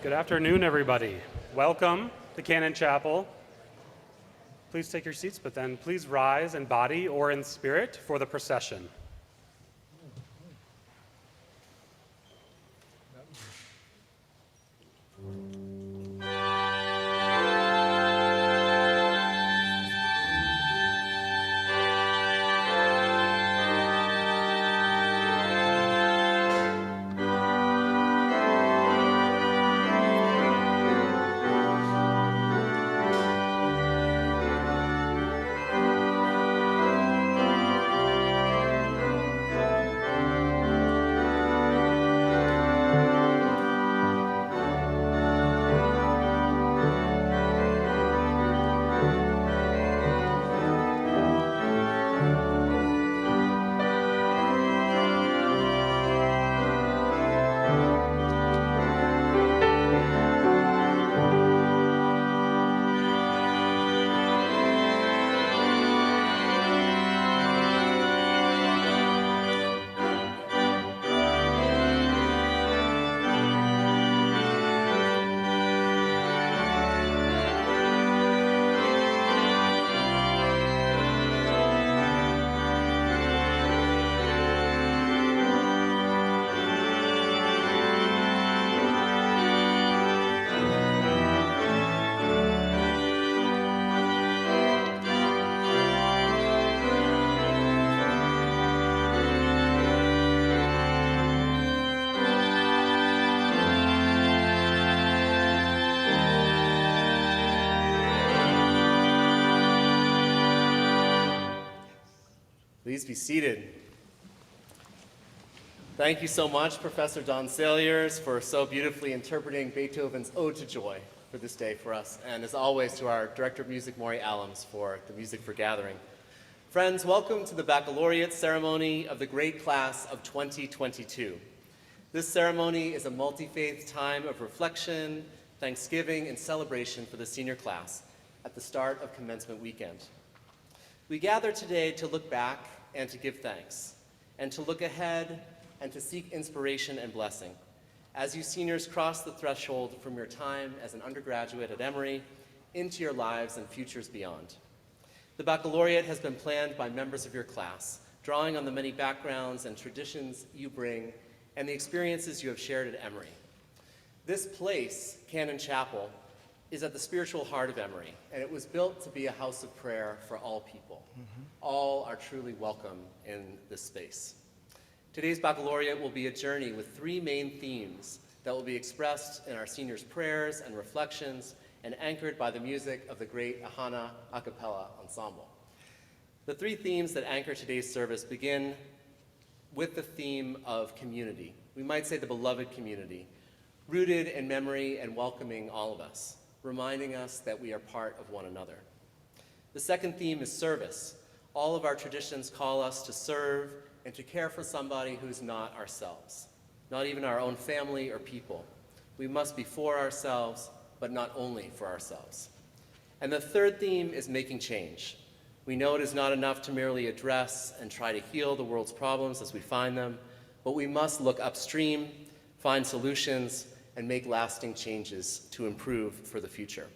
Good afternoon, everybody. Welcome to Cannon Chapel. Please take your seats, but then please rise in body or in spirit for the procession. Please be seated. Thank you so much, Professor Don Saliers, for so beautifully interpreting Beethoven's Ode to Joy for this day for us, and as always to our Director of Music, Emory Allams, for the music for gathering. Friends, welcome to the Baccalaureate Ceremony of the great class of 2022. This ceremony is a multi-faith time of reflection, thanksgiving, and celebration for the senior class at the start of commencement weekend. We gather today to look back and to give thanks, and to look ahead and to seek inspiration and blessing as you seniors cross the threshold from your time as an undergraduate at Emory into your lives and futures beyond. The baccalaureate has been planned by members of your class, drawing on the many backgrounds and traditions you bring and the experiences you have shared at Emory. This place, Cannon Chapel, is at the spiritual heart of Emory, and it was built to be a house of prayer for all people. All are truly welcome in this space. Today's baccalaureate will be a journey with three main themes that will be expressed in our seniors' prayers and reflections and anchored by the music of the great Ahana a cappella ensemble. The three themes that anchor today's service begin with the theme of community. We might say the beloved community, rooted in memory and welcoming all of us, reminding us that we are part of one another. The second theme is service. All of our traditions call us to serve and to care for somebody who's not ourselves, not even our own family or people. We must be for ourselves, but not only for ourselves. And the third theme is making change. We know it is not enough to merely address and try to heal the world's problems as we find them, but we must look upstream, find solutions, and make lasting changes to improve for the future.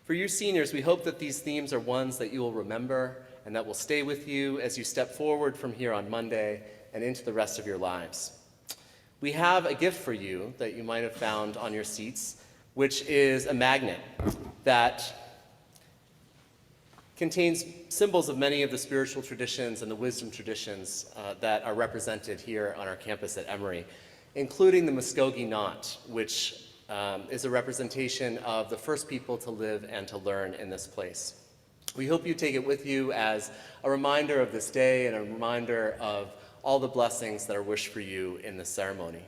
For you seniors, we hope that these themes are ones that you will remember and that will stay with you as you step forward from here on Monday and into the rest of your lives. We have a gift for you that you might have found on your seats, which is a magnet that contains symbols of many of the spiritual traditions and the wisdom traditions that are represented here on our campus at Emory, including the Muskogee knot, which is a representation of the first people to live and to learn in this place. We hope you take it with you as a reminder of this day and a reminder of all the blessings that are wished for you in this ceremony.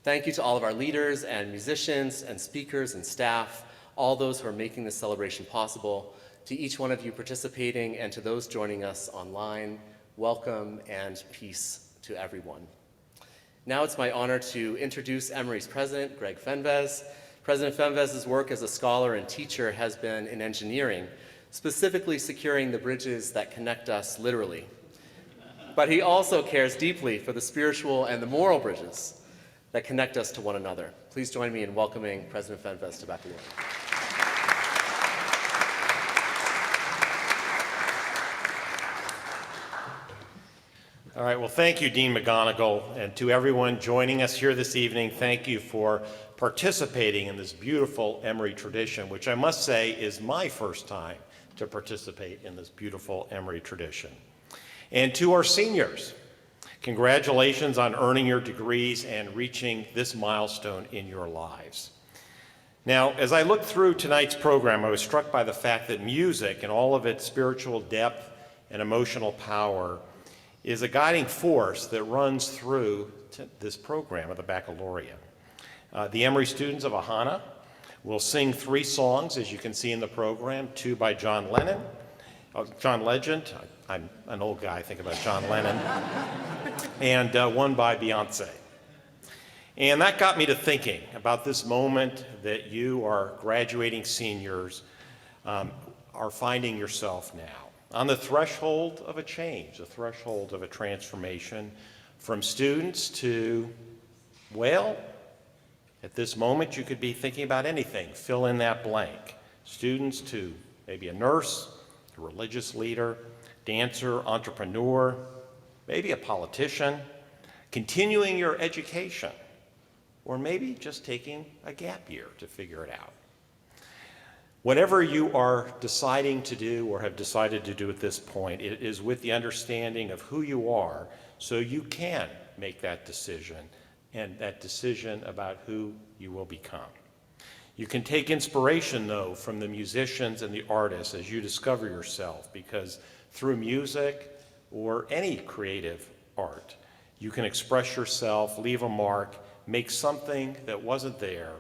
Thank you to all of our leaders and musicians and speakers and staff, all those who are making this celebration possible, to each one of you participating and to those joining us online, welcome and peace to everyone. Now it's my honor to introduce Emory's president, Greg Fenves. President Fenves' work as a scholar and teacher has been in engineering, specifically securing the bridges that connect us literally. But he also cares deeply for the spiritual and the moral bridges that connect us to one another. Please join me in welcoming President Fenves to Baccalaureate. All right, well, thank you, Dean McGonigal, and to everyone joining us here this evening, thank you for participating in this beautiful Emory tradition, which I must say is my first time to participate in this beautiful Emory tradition. And to our seniors, congratulations on earning your degrees and reaching this milestone in your lives. Now, as I looked through tonight's program, I was struck by the fact that music and all of its spiritual depth and emotional power is a guiding force that runs through this program of the baccalaureate. The Emory students of Ahana will sing 3 songs, as you can see in the program, 2 by John Legend, I'm an old guy, I think about John Lennon, and 1 by Beyonce. And that got me to thinking about this moment that you are graduating seniors are finding yourself now. On the threshold of a change, the threshold of a transformation from students to, well, at this moment you could be thinking about anything, fill in that blank. Students to maybe a nurse, a religious leader, dancer, entrepreneur, maybe a politician, continuing your education, or maybe just taking a gap year to figure it out. Whatever you are deciding to do or have decided to do at this point, it is with the understanding of who you are so you can make that decision and that decision about who you will become. You can take inspiration, though, from the musicians and the artists as you discover yourself, because through music or any creative art, you can express yourself, leave a mark, make something that wasn't there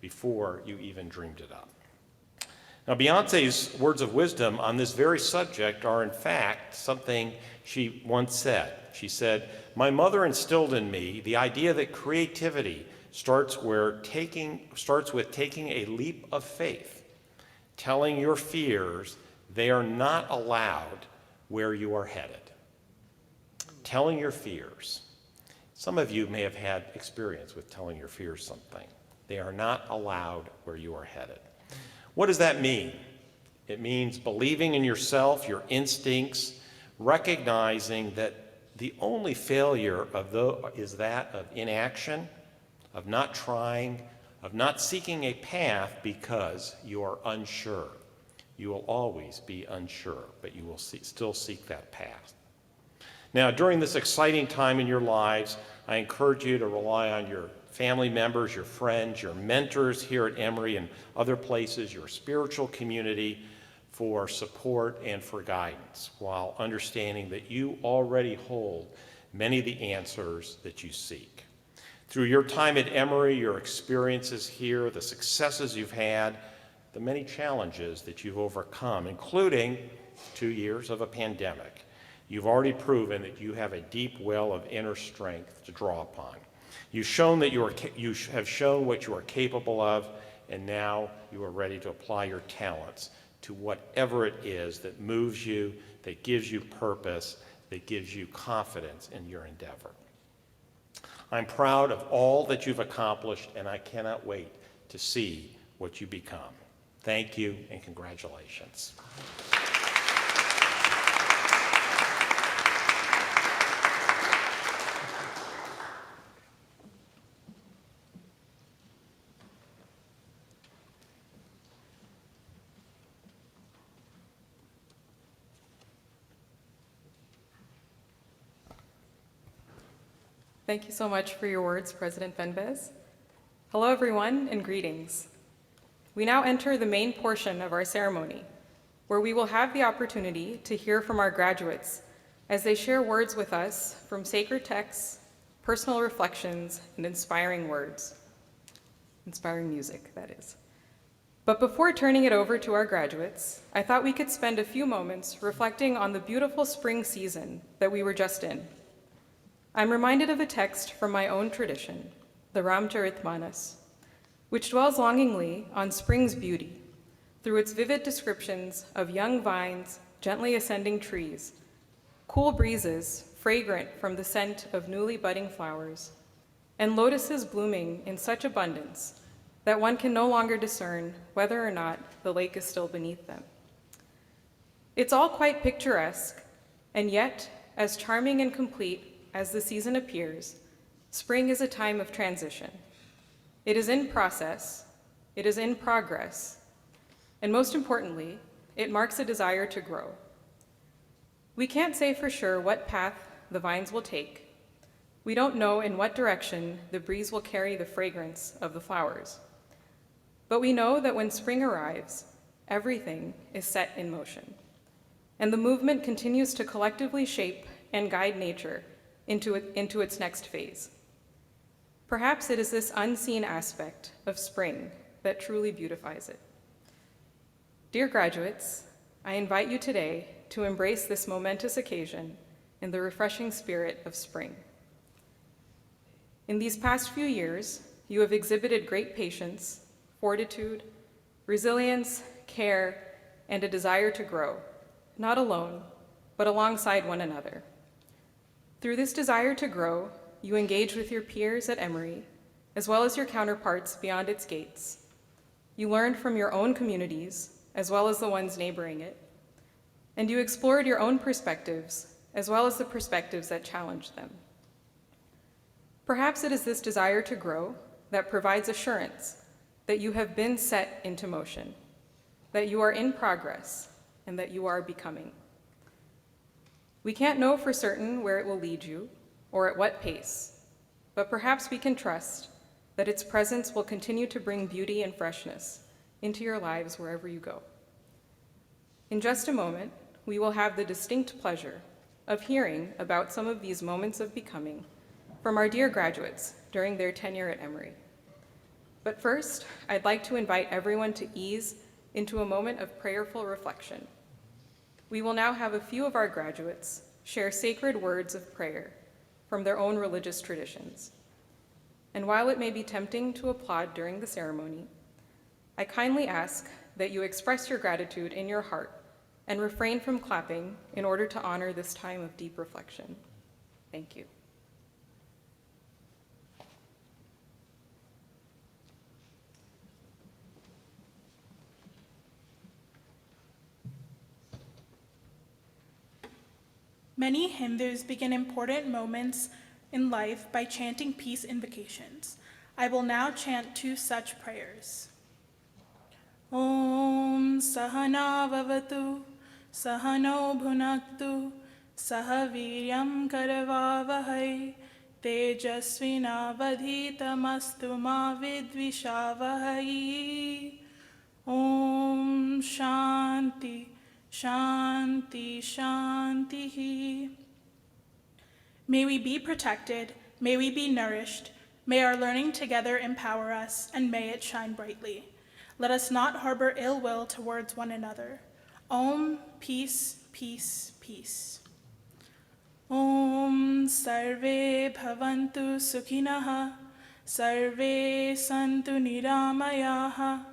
before you even dreamed it up. Now, Beyonce's words of wisdom on this very subject are, in fact, something she once said. She said, "My mother instilled in me the idea that creativity starts with taking a leap of faith, telling your fears they are not allowed where you are headed." Telling your fears. Some of you may have had experience with telling your fears something. They are not allowed where you are headed. What does that mean? It means believing in yourself, your instincts, recognizing that the only failure is that of inaction, of not trying, of not seeking a path because you are unsure. You will always be unsure, but you will still seek that path. Now, during this exciting time in your lives, I encourage you to rely on your family members, your friends, your mentors here at Emory and other places, your spiritual community for support and for guidance, while understanding that you already hold many of the answers that you seek. Through your time at Emory, your experiences here, the successes you've had, the many challenges that you've overcome, including 2 years of a pandemic, you've already proven that you have a deep well of inner strength to draw upon. You've shown that you have shown what you are capable of, and now you are ready to apply your talents to whatever it is that moves you, that gives you purpose, that gives you confidence in your endeavor. I'm proud of all that you've accomplished, and I cannot wait to see what you become. Thank you, and congratulations. Thank you so much for your words, President Fenves. Hello, everyone, and greetings. We now enter the main portion of our ceremony, where we will have the opportunity to hear from our graduates as they share words with us from sacred texts, personal reflections, and inspiring words. Inspiring music, that is. But before turning it over to our graduates, I thought we could spend a few moments reflecting on the beautiful spring season that we were just in. I'm reminded of a text from my own tradition, the Ramcharitmanas, which dwells longingly on spring's beauty through its vivid descriptions of young vines, gently ascending trees, cool breezes fragrant from the scent of newly budding flowers, and lotuses blooming in such abundance that one can no longer discern whether or not the lake is still beneath them. It's all quite picturesque, and yet, as charming and complete as the season appears, spring is a time of transition. It is in process, it is in progress, and most importantly, it marks a desire to grow. We can't say for sure what path the vines will take. We don't know in what direction the breeze will carry the fragrance of the flowers. But we know that when spring arrives, everything is set in motion, and the movement continues to collectively shape and guide nature into its next phase. Perhaps it is this unseen aspect of spring that truly beautifies it. Dear graduates, I invite you today to embrace this momentous occasion in the refreshing spirit of spring. In these past few years, you have exhibited great patience, fortitude, resilience, care, and a desire to grow, not alone, but alongside one another. Through this desire to grow, you engage with your peers at Emory, as well as your counterparts beyond its gates. You learned from your own communities, as well as the ones neighboring it, and you explored your own perspectives, as well as the perspectives that challenged them. Perhaps it is this desire to grow that provides assurance that you have been set into motion, that you are in progress, and that you are becoming. We can't know for certain where it will lead you or at what pace, but perhaps we can trust that its presence will continue to bring beauty and freshness into your lives wherever you go. In just a moment, we will have the distinct pleasure of hearing about some of these moments of becoming from our dear graduates during their tenure at Emory. But first, I'd like to invite everyone to ease into a moment of prayerful reflection. We will now have a few of our graduates share sacred words of prayer from their own religious traditions. And while it may be tempting to applaud during the ceremony, I kindly ask that you express your gratitude in your heart and refrain from clapping in order to honor this time of deep reflection. Thank you. Many Hindus begin important moments in life by chanting peace invocations. I will now chant two such prayers. Om Sahana Vavatu, Sahano Bhunaktu, Sahaviryam Karavavahai, Tejasvina Vadhitamastu Ma Vidvishavahai. Om Shanti, Shanti, Shanti. May we be protected, may we be nourished, may our learning together empower us, and may it shine brightly. Let us not harbor ill will towards one another. Om, peace, peace, peace. Om Sarve Bhavantu Sukhinaha, Sarve Santu Niramayaha,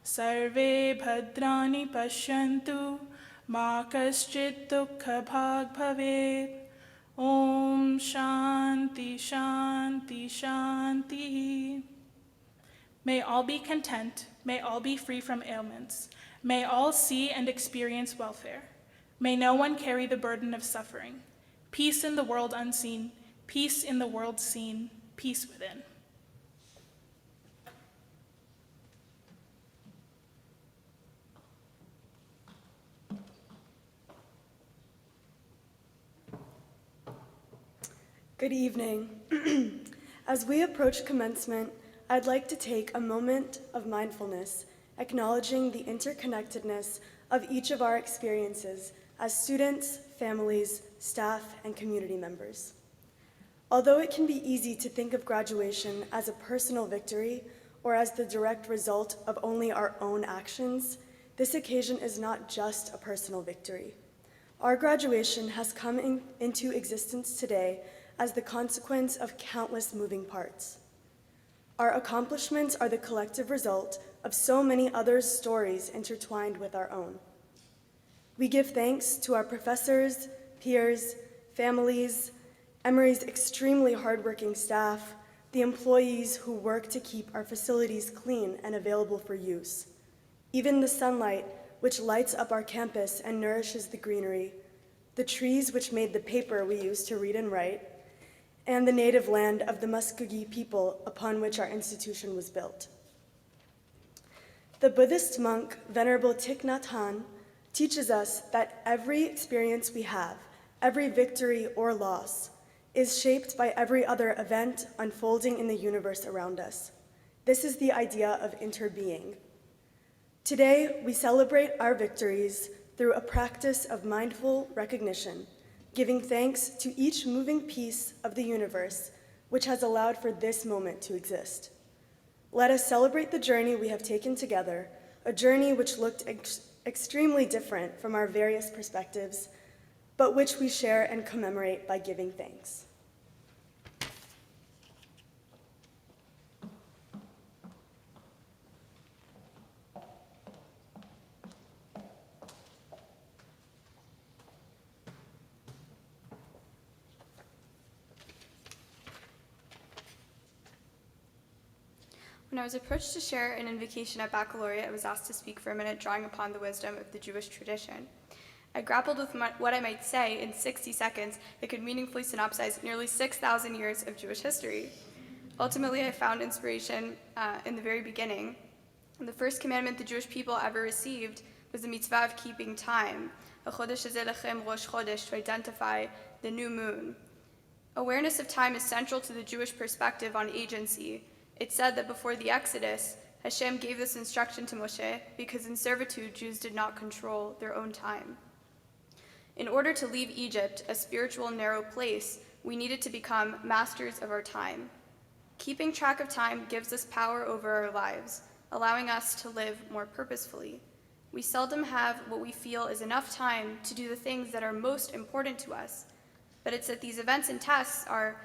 Sarve Bhadrani Pashyantu, Ma Kaschit Dukkha Bhag Bhavet. Om Shanti, Shanti, Shanti. May all be content, may all be free from ailments, may all see and experience welfare. May no one carry the burden of suffering. Peace in the world unseen, peace in the world seen, peace within. Good evening. As we approach commencement, I'd like to take a moment of mindfulness, acknowledging the interconnectedness of each of our experiences as students, families, staff, and community members. Although it can be easy to think of graduation as a personal victory or as the direct result of only our own actions, this occasion is not just a personal victory. Our graduation has come into existence today as the consequence of countless moving parts. Our accomplishments are the collective result of so many others' stories intertwined with our own. We give thanks to our professors, peers, families, Emory's extremely hardworking staff, the employees who work to keep our facilities clean and available for use, even the sunlight which lights up our campus and nourishes the greenery, the trees which made the paper we use to read and write, and the native land of the Muskogee people upon which our institution was built. The Buddhist monk Venerable Thich Nhat Hanh teaches us that every experience we have, every victory or loss, is shaped by every other event unfolding in the universe around us. This is the idea of interbeing. Today, we celebrate our victories through a practice of mindful recognition, giving thanks to each moving piece of the universe which has allowed for this moment to exist. Let us celebrate the journey we have taken together, a journey which looked extremely different from our various perspectives, but which we share and commemorate by giving thanks. When I was approached to share an invocation at Baccalaureate, I was asked to speak for a minute, drawing upon the wisdom of the Jewish tradition. I grappled with what I might say in 60 seconds that could meaningfully synopsize nearly 6,000 years of Jewish history. Ultimately, I found inspiration in the very beginning. And the first commandment the Jewish people ever received was the mitzvah of keeping time, a chodesh hazeh lechem rosh chodesh, to identify the new moon. Awareness of time is central to the Jewish perspective on agency. It's said that before the Exodus, Hashem gave this instruction to Moshe because in servitude, Jews did not control their own time. In order to leave Egypt, a spiritual narrow place, we needed to become masters of our time. Keeping track of time gives us power over our lives, allowing us to live more purposefully. We seldom have what we feel is enough time to do the things that are most important to us, but it's that these events and tasks are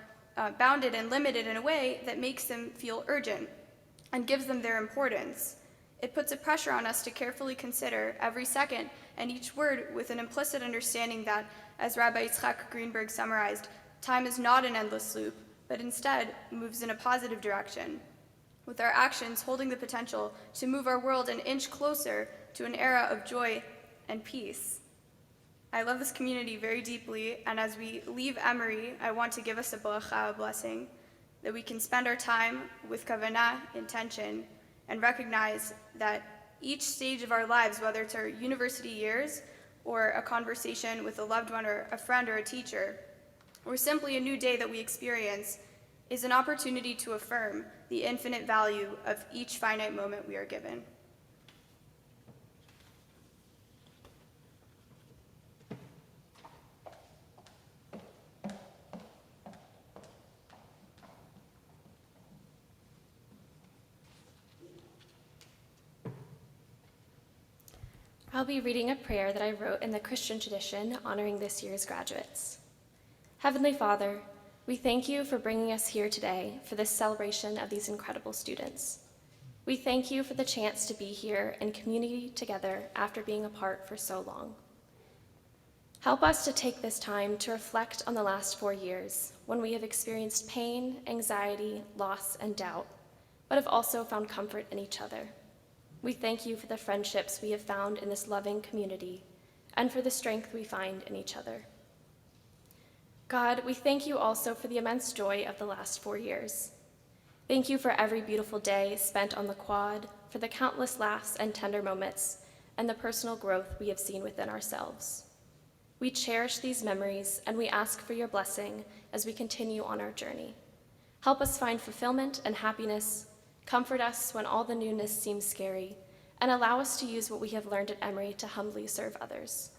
bounded and limited in a way that makes them feel urgent and gives them their importance. It puts a pressure on us to carefully consider every second and each word with an implicit understanding that, as Rabbi Yitzchak Greenberg summarized, time is not an endless loop, but instead moves in a positive direction, with our actions holding the potential to move our world an inch closer to an era of joy and peace. I love this community very deeply, and as we leave Emory, I want to give us a bracha, a blessing, that we can spend our time with kavanah, intention, and recognize that each stage of our lives, whether it's our university years or a conversation with a loved one or a friend or a teacher, or simply a new day that we experience, is an opportunity to affirm the infinite value of each finite moment we are given. I'll be reading a prayer that I wrote in the Christian tradition honoring this year's graduates. Heavenly Father, we thank you for bringing us here today for this celebration of these incredible students. We thank you for the chance to be here in community together after being apart for so long. Help us to take this time to reflect on the last 4 years when we have experienced pain, anxiety, loss, and doubt, but have also found comfort in each other. We thank you for the friendships we have found in this loving community and for the strength we find in each other. God, we thank you also for the immense joy of the last 4 years. Thank you for every beautiful day spent on the quad, for the countless laughs and tender moments, and the personal growth we have seen within ourselves. We cherish these memories, and we ask for your blessing as we continue on our journey. Help us find fulfillment and happiness, comfort us when all the newness seems scary, and allow us to use what we have learned at Emory to humbly serve others.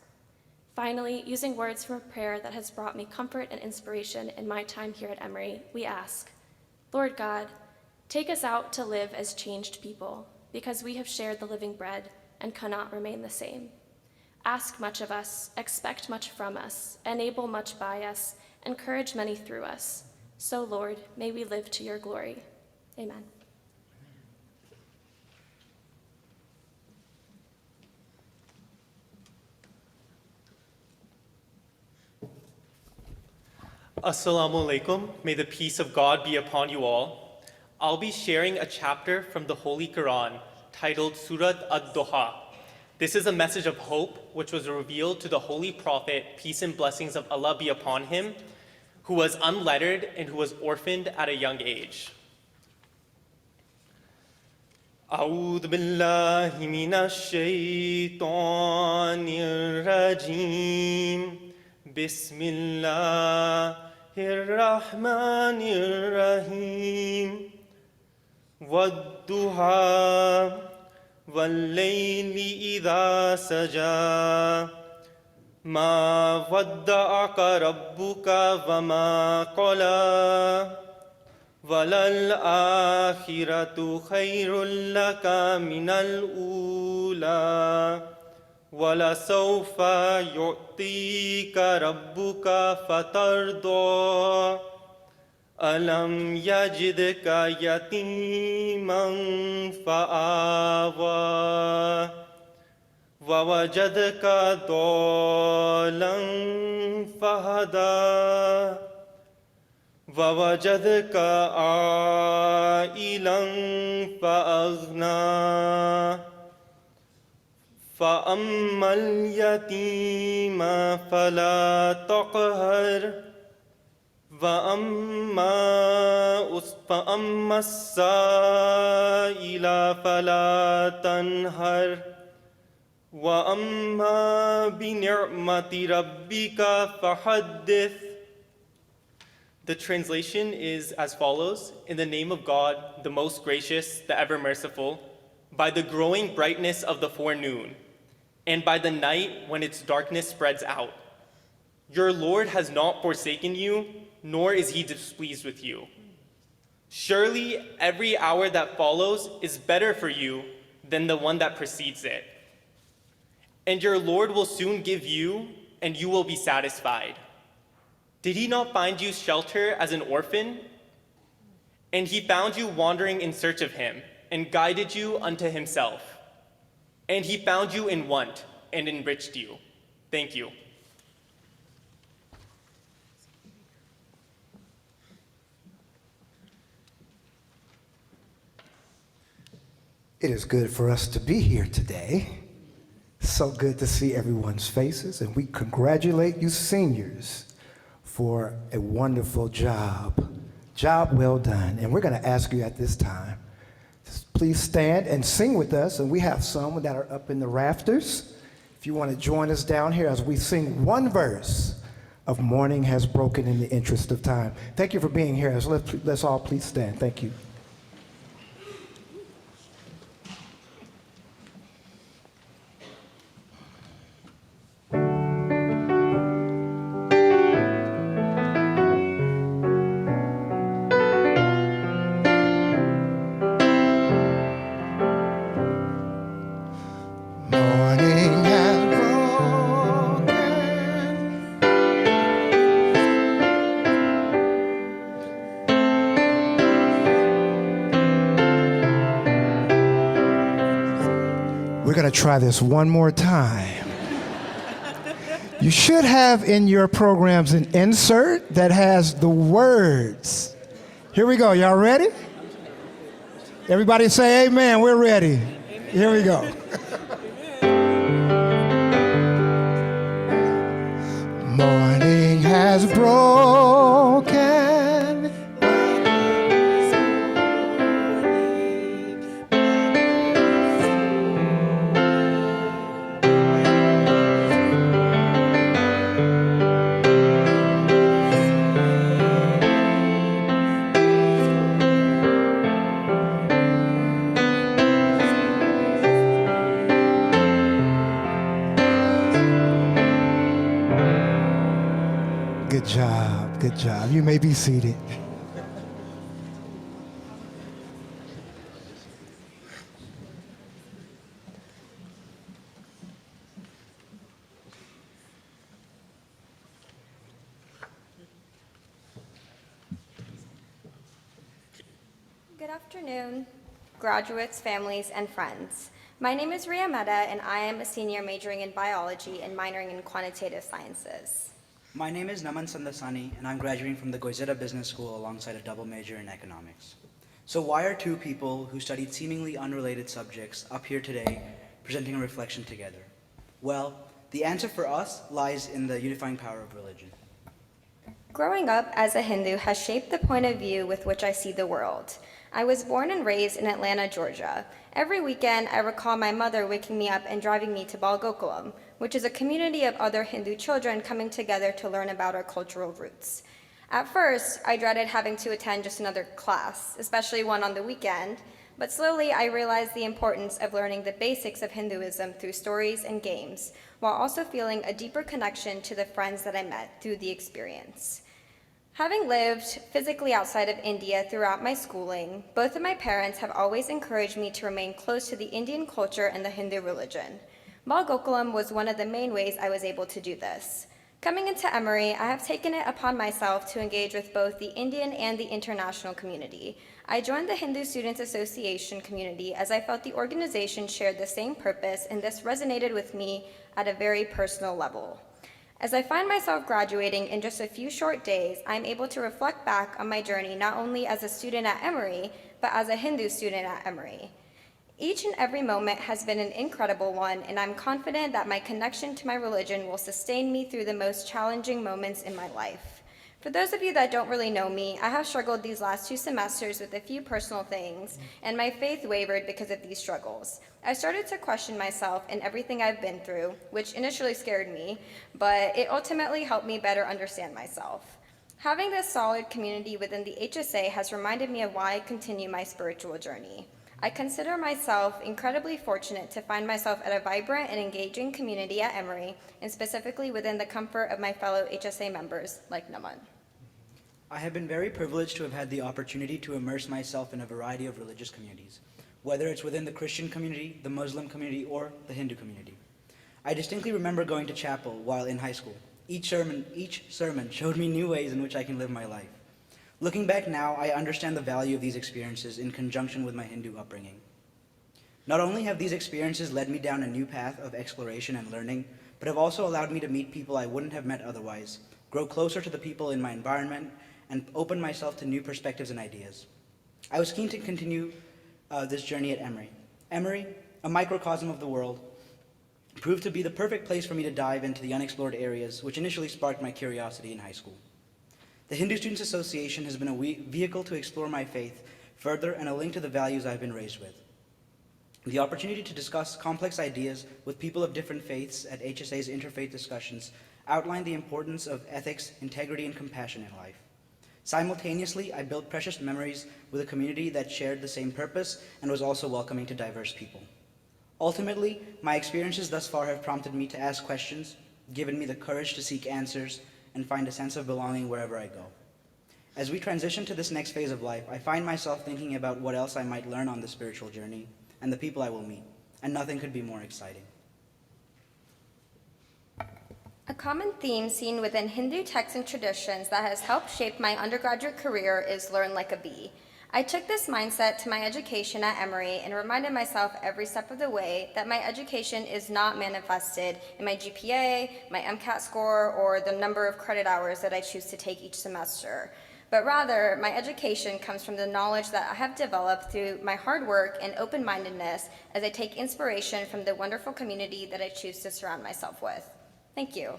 Finally, using words from a prayer that has brought me comfort and inspiration in my time here at Emory, we ask, Lord God, take us out to live as changed people, because we have shared the living bread and cannot remain the same. Ask much of us, expect much from us, enable much by us, encourage many through us. So, Lord, may we live to your glory. Amen. Assalamu alaikum. May the peace of God be upon you all. I'll be sharing a chapter from the Holy Quran titled Surat ad-Duha. This is a message of hope which was revealed to the Holy Prophet, peace and blessings of Allah be upon him, who was unlettered and who was orphaned at a young age. أعوذ بالله من الشيطان الرجيم بسم الله الرحمن الرحيم والضحى والليل إذا سجى ما ودعك ربك وما قلى وللآخرة خير لك من الأولى ولسوف يعطيك ربك فترضى ألم يجدك يتيما فآوى ووجدك ضالا فهدى ووجدك عائلا فأغنى فأما اليتيم فلا تقهر فأما السائل فلا تنهر وأما بنعمة ربك فحدث. The translation is as follows: in the name of God, the most gracious, the ever merciful, by the growing brightness of the forenoon, and by the night when its darkness spreads out. Your Lord has not forsaken you, nor is he displeased with you. Surely every hour that follows is better for you than the one that precedes it. And your Lord will soon give you, and you will be satisfied. Did he not find you shelter as an orphan? And he found you wandering in search of him, and guided you unto himself. And he found you in want, and enriched you. Thank you. It is good for us to be here today. So good to see everyone's faces, and we congratulate you seniors for a wonderful job. Job well done. And we're going to ask you at this time, please stand and sing with us. And we have some that are up in the rafters. If you want to join us down here as we sing one verse of Morning Has Broken in the interest of time. Thank you for being here. So let's all please stand. Thank you. We're going to try this one more time. You should have in your programs an insert that has the words. Here we go. Y'all ready? Everybody say amen. We're ready. Here we go. Morning has broken. Good job, good job. You may be seated. Good afternoon, graduates, families, and friends. My name is Ria Mehta, and I am a senior majoring in biology and minoring in quantitative sciences. My name is Naman Sandasani, and I'm graduating from the Goizeta Business School alongside a double major in economics. So why are two people who studied seemingly unrelated subjects up here today presenting a reflection together? Well, the answer for us lies in the unifying power of religion. Growing up as a Hindu has shaped the point of view with which I see the world. I was born and raised in Atlanta, Georgia. Every weekend, I recall my mother waking me up and driving me to Bal Gokulam, which is a community of other Hindu children coming together to learn about our cultural roots. At first, I dreaded having to attend just another class, especially one on the weekend, but slowly I realized the importance of learning the basics of Hinduism through stories and games, while also feeling a deeper connection to the friends that I met through the experience. Having lived physically outside of India throughout my schooling, both of my parents have always encouraged me to remain close to the Indian culture and the Hindu religion. Bal Gokulam was one of the main ways I was able to do this. Coming into Emory, I have taken it upon myself to engage with both the Indian and the international community. I joined the Hindu Students Association community as I felt the organization shared the same purpose, and this resonated with me at a very personal level. As I find myself graduating in just a few short days, I'm able to reflect back on my journey not only as a student at Emory, but as a Hindu student at Emory. Each and every moment has been an incredible one, and I'm confident that my connection to my religion will sustain me through the most challenging moments in my life. For those of you that don't really know me, I have struggled these last 2 semesters with a few personal things, and my faith wavered because of these struggles. I started to question myself and everything I've been through, which initially scared me, but it ultimately helped me better understand myself. Having this solid community within the HSA has reminded me of why I continue my spiritual journey. I consider myself incredibly fortunate to find myself at a vibrant and engaging community at Emory, and specifically within the comfort of my fellow HSA members like Naman. I have been very privileged to have had the opportunity to immerse myself in a variety of religious communities, whether it's within the Christian community, the Muslim community, or the Hindu community. I distinctly remember going to chapel while in high school. Each sermon showed me new ways in which I can live my life. Looking back now, I understand the value of these experiences in conjunction with my Hindu upbringing. Not only have these experiences led me down a new path of exploration and learning, but have also allowed me to meet people I wouldn't have met otherwise, grow closer to the people in my environment, and open myself to new perspectives and ideas. I was keen to continue this journey at Emory. Emory, a microcosm of the world, proved to be the perfect place for me to dive into the unexplored areas which initially sparked my curiosity in high school. The Hindu Students Association has been a vehicle to explore my faith further and a link to the values I've been raised with. The opportunity to discuss complex ideas with people of different faiths at HSA's interfaith discussions outlined the importance of ethics, integrity, and compassion in life. Simultaneously, I built precious memories with a community that shared the same purpose and was also welcoming to diverse people. Ultimately, my experiences thus far have prompted me to ask questions, given me the courage to seek answers, and find a sense of belonging wherever I go. As we transition to this next phase of life, I find myself thinking about what else I might learn on the spiritual journey and the people I will meet, and nothing could be more exciting. A common theme seen within Hindu texts and traditions that has helped shape my undergraduate career is learn like a bee. I took this mindset to my education at Emory and reminded myself every step of the way that my education is not manifested in my GPA, my MCAT score, or the number of credit hours that I choose to take each semester. But rather, my education comes from the knowledge that I have developed through my hard work and open-mindedness as I take inspiration from the wonderful community that I choose to surround myself with. Thank you.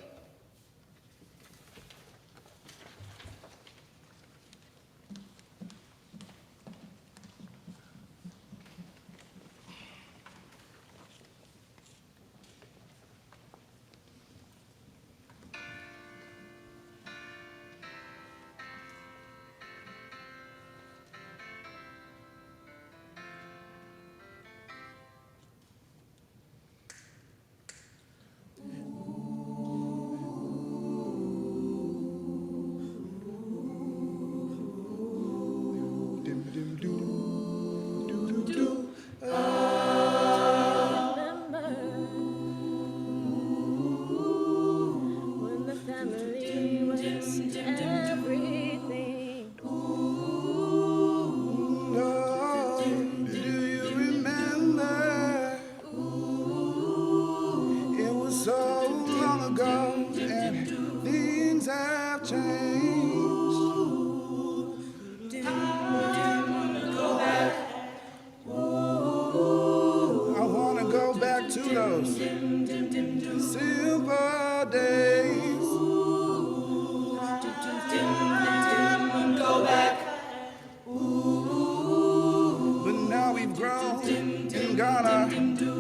gonna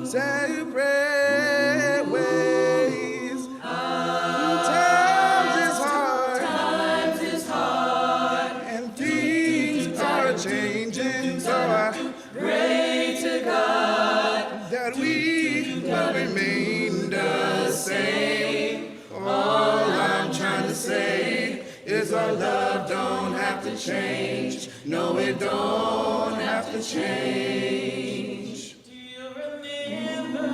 celebrate ways. Times is hard, and things are changing, so I pray to God that we will remain the same. All I'm trying to say is our love don't have to change. No, it don't have to change. Do you remember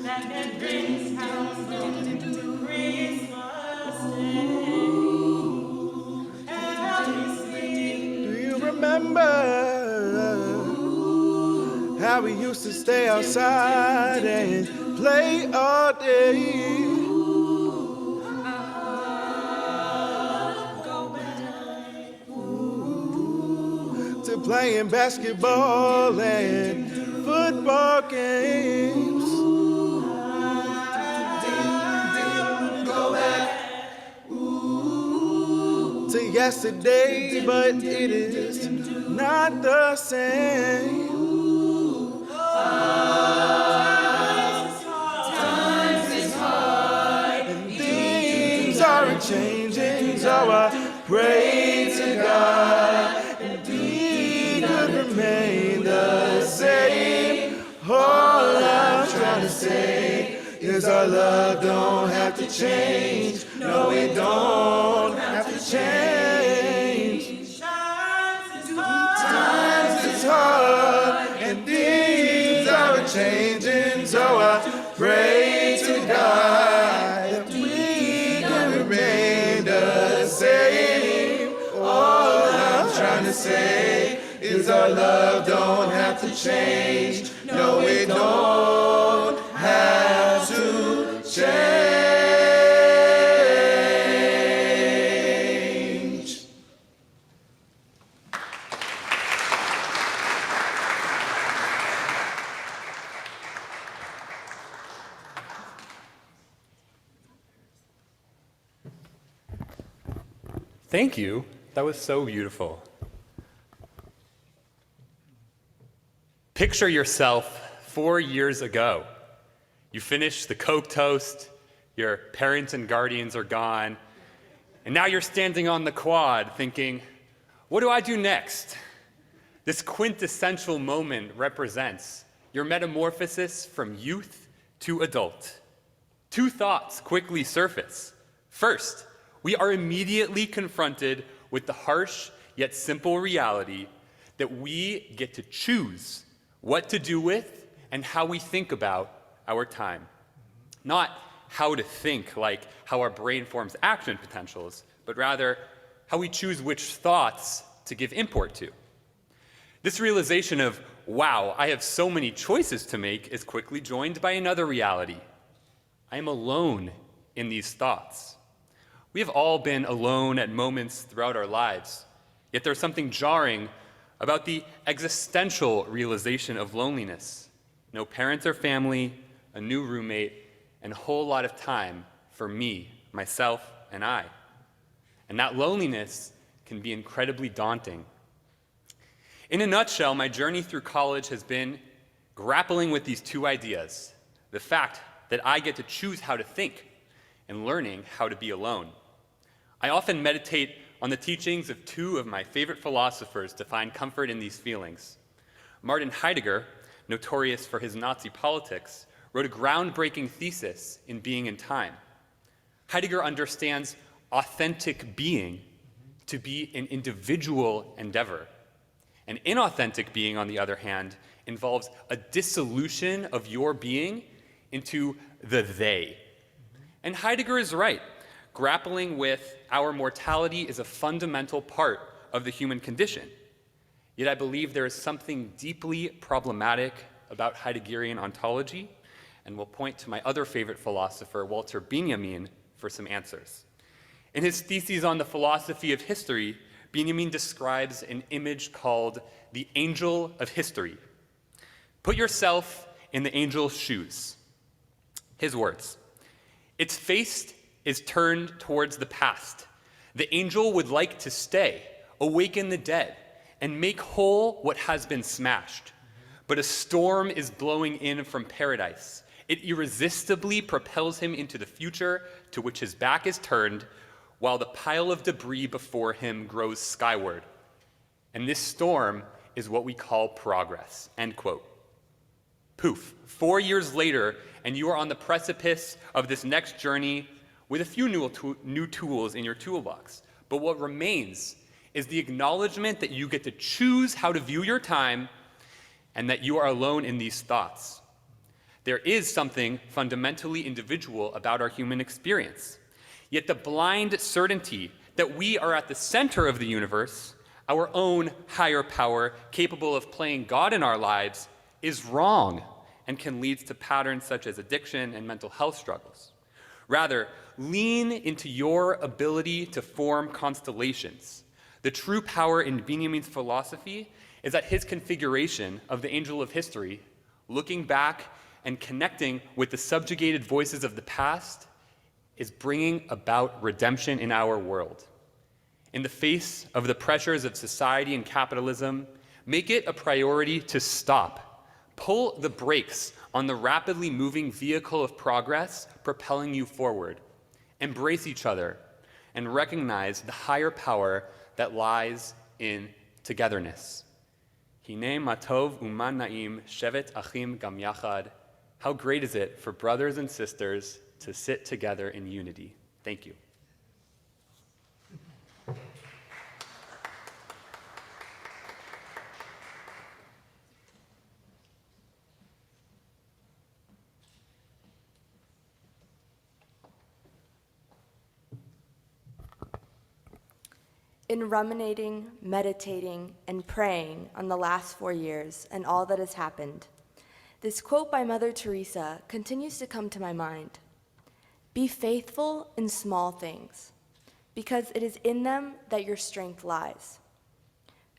that Green's house on Christmas Day? And we sing. Do you remember how we used to stay outside and play all day? To playing basketball and football games. Go back to yesterday, but it is not the same. Times is hard, and things are changing, so I pray to God and we could remain the same. All I'm trying to say is our love don't have to change. No, it don't have to change. Times is hard, and things are changing, so I pray to God that we can remain the same. All I'm trying to say is our love don't have to change. No, it don't have to change. Thank you. That was so beautiful. Picture yourself 4 years ago. You finished the Coke toast, your parents and guardians are gone, and now you're standing on the quad thinking, what do I do next? This quintessential moment represents your metamorphosis from youth to adult. Two thoughts quickly surface. First, we are immediately confronted with the harsh yet simple reality that we get to choose what to do with and how we think about our time. Not how to think, like how our brain forms action potentials, but rather how we choose which thoughts to give import to. This realization of, wow, I have so many choices to make, is quickly joined by another reality. I am alone in these thoughts. We have all been alone at moments throughout our lives, yet there's something jarring about the existential realization of loneliness. No parents or family, a new roommate, and a whole lot of time for me, myself, and I. And that loneliness can be incredibly daunting. In a nutshell, my journey through college has been grappling with these two ideas: the fact that I get to choose how to think, and learning how to be alone. I often meditate on the teachings of two of my favorite philosophers to find comfort in these feelings. Martin Heidegger, notorious for his Nazi politics, wrote a groundbreaking thesis in Being and Time. Heidegger understands authentic being to be an individual endeavor. And inauthentic being, on the other hand, involves a dissolution of your being into the they. And Heidegger is right. Grappling with our mortality is a fundamental part of the human condition. Yet I believe there is something deeply problematic about Heideggerian ontology, and will point to my other favorite philosopher, Walter Benjamin, for some answers. In his theses on the philosophy of history, Benjamin describes an image called the angel of history. Put yourself in the angel's shoes. His words: its face is turned towards the past. The angel would like to stay, awaken the dead, and make whole what has been smashed. But a storm is blowing in from paradise. It irresistibly propels him into the future to which his back is turned, while the pile of debris before him grows skyward. And this storm is what we call progress, end quote. Poof, 4 years later, and you are on the precipice of this next journey with a few new tools in your toolbox. But what remains is the acknowledgement that you get to choose how to view your time and that you are alone in these thoughts. There is something fundamentally individual about our human experience. Yet the blind certainty that we are at the center of the universe, our own higher power capable of playing God in our lives, is wrong and can lead to patterns such as addiction and mental health struggles. Rather, lean into your ability to form constellations. The true power in Benjamin's philosophy is that his configuration of the angel of history, looking back and connecting with the subjugated voices of the past, is bringing about redemption in our world. In the face of the pressures of society and capitalism, make it a priority to stop. Pull the brakes on the rapidly moving vehicle of progress propelling you forward. Embrace each other and recognize the higher power that lies in togetherness. Hine matov uman naim shevet achim gam yachad. How great is it for brothers and sisters to sit together in unity. Thank you. In ruminating, meditating, and praying on the last 4 years and all that has happened, this quote by Mother Teresa continues to come to my mind. Be faithful in small things, because it is in them that your strength lies.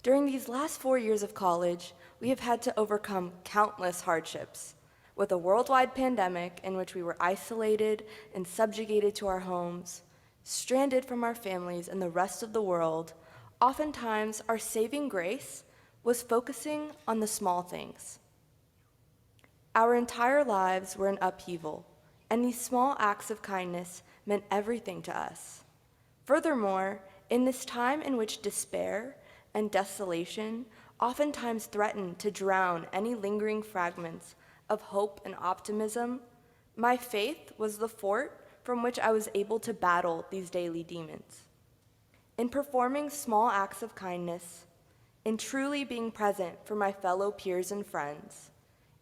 During these last 4 years of college, we have had to overcome countless hardships, with a worldwide pandemic in which we were isolated and subjugated to our homes, stranded from our families and the rest of the world. Oftentimes, our saving grace was focusing on the small things. Our entire lives were in upheaval, and these small acts of kindness meant everything to us. Furthermore, in this time in which despair and desolation oftentimes threaten to drown any lingering fragments of hope and optimism, my faith was the fort from which I was able to battle these daily demons. In performing small acts of kindness, in truly being present for my fellow peers and friends,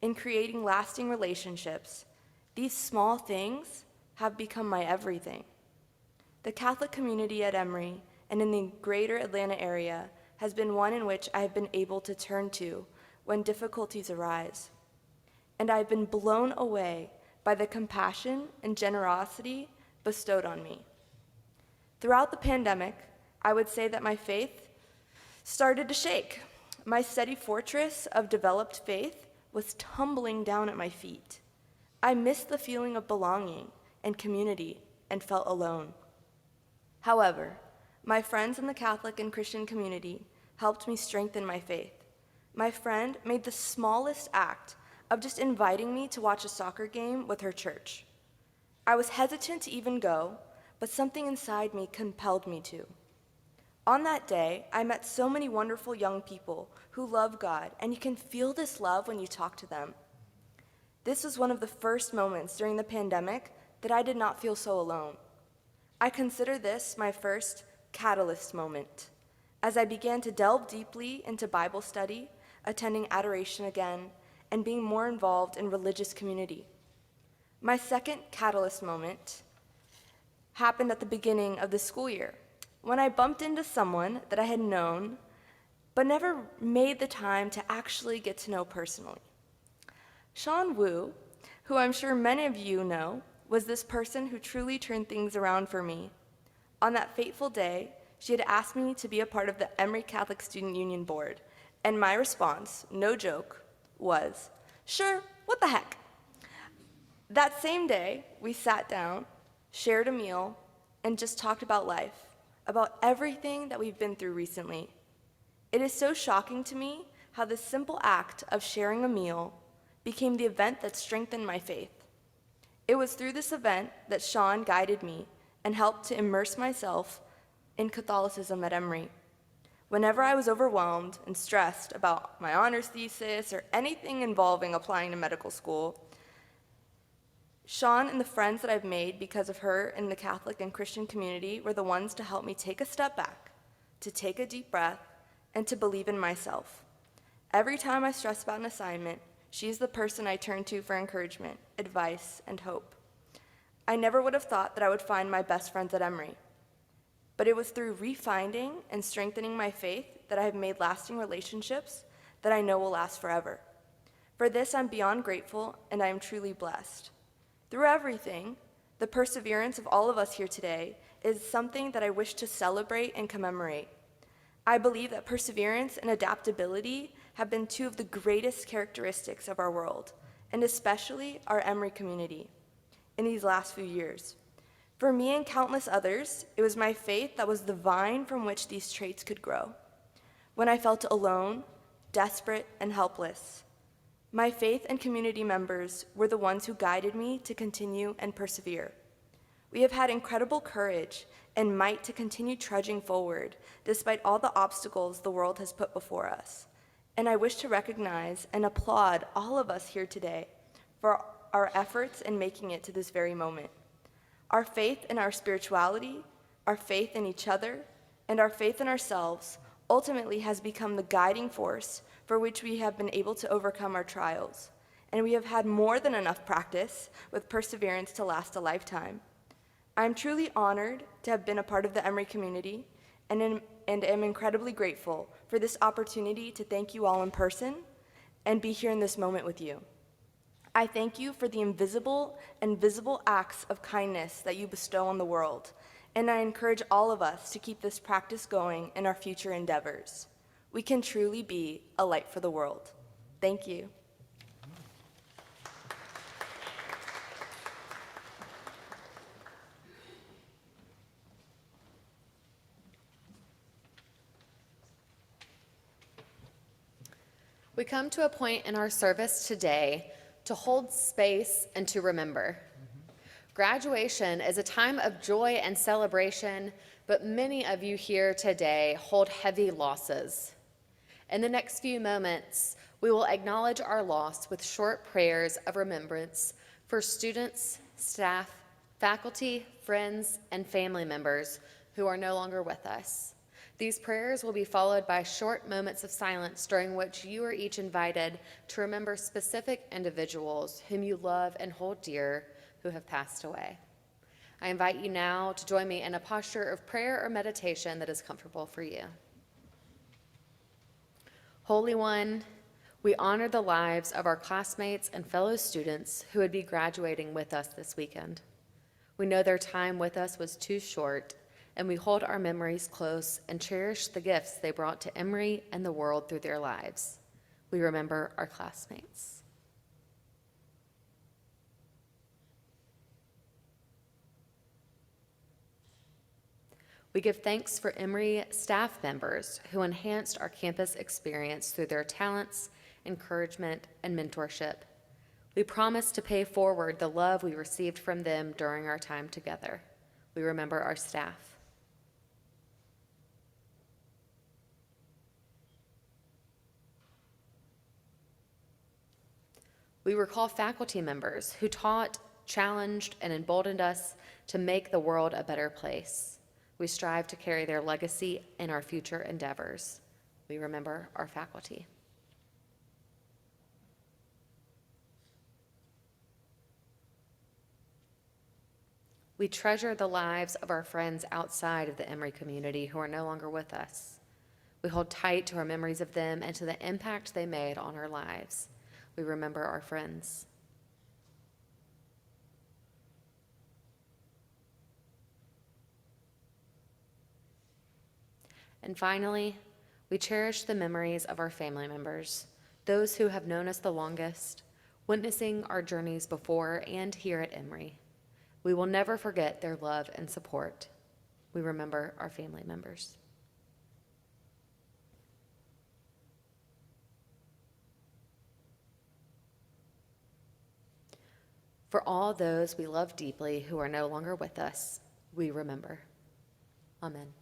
in creating lasting relationships, these small things have become my everything. The Catholic community at Emory and in the greater Atlanta area has been one in which I have been able to turn to when difficulties arise. And I have been blown away by the compassion and generosity bestowed on me. Throughout the pandemic, I would say that my faith started to shake. My steady fortress of developed faith was tumbling down at my feet. I missed the feeling of belonging and community and felt alone. However, my friends in the Catholic and Christian community helped me strengthen my faith. My friend made the smallest act of just inviting me to watch a soccer game with her church. I was hesitant to even go, but something inside me compelled me to. On that day, I met so many wonderful young people who love God, and you can feel this love when you talk to them. This was one of the first moments during the pandemic that I did not feel so alone. I consider this my first catalyst moment, as I began to delve deeply into Bible study, attending adoration again, and being more involved in religious community. My second catalyst moment happened at the beginning of the school year, when I bumped into someone that I had known, but never made the time to actually get to know personally. Sean Wu, who I'm sure many of you know, was this person who truly turned things around for me. On that fateful day, she had asked me to be a part of the Emory Catholic Student Union Board, and my response, no joke, was, sure, what the heck? That same day, we sat down, shared a meal, and just talked about life, about everything that we've been through recently. It is so shocking to me how this simple act of sharing a meal became the event that strengthened my faith. It was through this event that Sean guided me and helped to immerse myself in Catholicism at Emory. Whenever I was overwhelmed and stressed about my honors thesis or anything involving applying to medical school, Sean and the friends that I've made because of her in the Catholic and Christian community were the ones to help me take a step back, to take a deep breath, and to believe in myself. Every time I stress about an assignment, she's the person I turn to for encouragement, advice, and hope. I never would have thought that I would find my best friends at Emory, but it was through refinding and strengthening my faith that I have made lasting relationships that I know will last forever. For this, I'm beyond grateful, and I am truly blessed. Through everything, the perseverance of all of us here today is something that I wish to celebrate and commemorate. I believe that perseverance and adaptability have been two of the greatest characteristics of our world, and especially our Emory community, in these last few years. For me and countless others, it was my faith that was the vine from which these traits could grow. When I felt alone, desperate, and helpless, my faith and community members were the ones who guided me to continue and persevere. We have had incredible courage and might to continue trudging forward despite all the obstacles the world has put before us. And I wish to recognize and applaud all of us here today for our efforts in making it to this very moment. Our faith in our spirituality, our faith in each other, and our faith in ourselves ultimately has become the guiding force for which we have been able to overcome our trials. And we have had more than enough practice with perseverance to last a lifetime. I am truly honored to have been a part of the Emory community and am incredibly grateful for this opportunity to thank you all in person and be here in this moment with you. I thank you for the invisible and visible acts of kindness that you bestow on the world, and I encourage all of us to keep this practice going in our future endeavors. We can truly be a light for the world. Thank you. We come to a point in our service today to hold space and to remember. Graduation is a time of joy and celebration, but many of you here today hold heavy losses. In the next few moments, we will acknowledge our loss with short prayers of remembrance for students, staff, faculty, friends, and family members who are no longer with us. These prayers will be followed by short moments of silence during which you are each invited to remember specific individuals whom you love and hold dear who have passed away. I invite you now to join me in a posture of prayer or meditation that is comfortable for you. Holy One, we honor the lives of our classmates and fellow students who would be graduating with us this weekend. We know their time with us was too short, and we hold our memories close and cherish the gifts they brought to Emory and the world through their lives. We remember our classmates. We give thanks for Emory staff members who enhanced our campus experience through their talents, encouragement, and mentorship. We promise to pay forward the love we received from them during our time together. We remember our staff. We recall faculty members who taught, challenged, and emboldened us to make the world a better place. We strive to carry their legacy in our future endeavors. We remember our faculty. We treasure the lives of our friends outside of the Emory community who are no longer with us. We hold tight to our memories of them and to the impact they made on our lives. We remember our friends. And finally, we cherish the memories of our family members, those who have known us the longest, witnessing our journeys before and here at Emory. We will never forget their love and support. We remember our family members. For all those we love deeply who are no longer with us, we remember. Amen.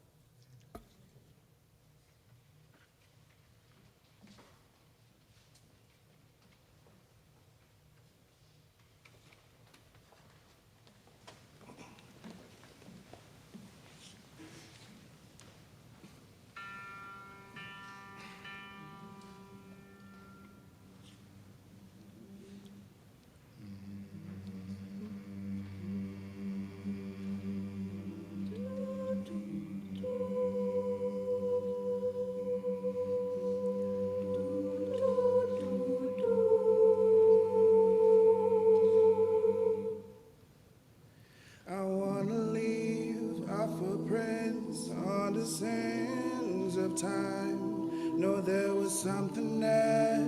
I wanna leave our footprints on the sands of time. Know there was something there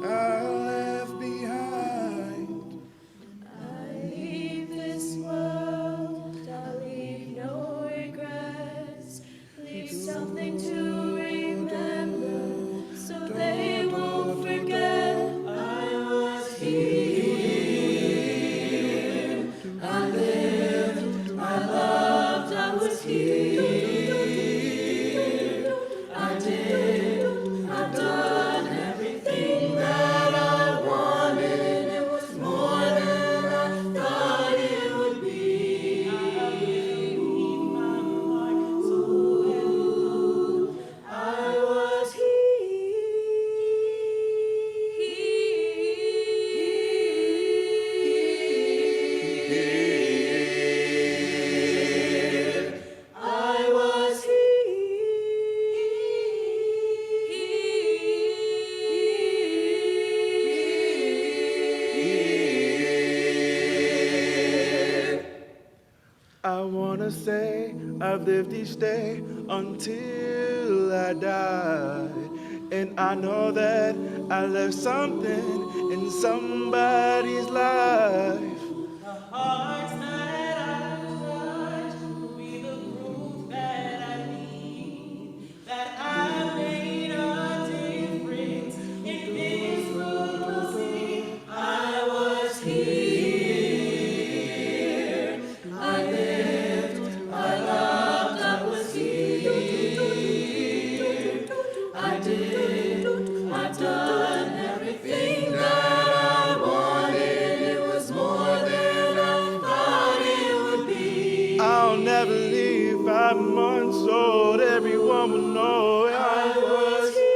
I left behind. I leave this world, I leave no regrets. Leave something to remember, so they won't forget. I was here, I lived, I loved, I was here. I did, I've done everything that I wanted. It was more than I thought it would be. I was here. I was here. I wanna say I've lived each day until I died. And I know that I left something in somebody's life. The hearts that I touch will be the proof that I need, that I made a difference in this world we'll see. I was here, I lived, I loved, I was here. I did, I've done everything that I wanted. It was more than I thought it would be. I'll never leave 5 months old. Everyone will know I was here.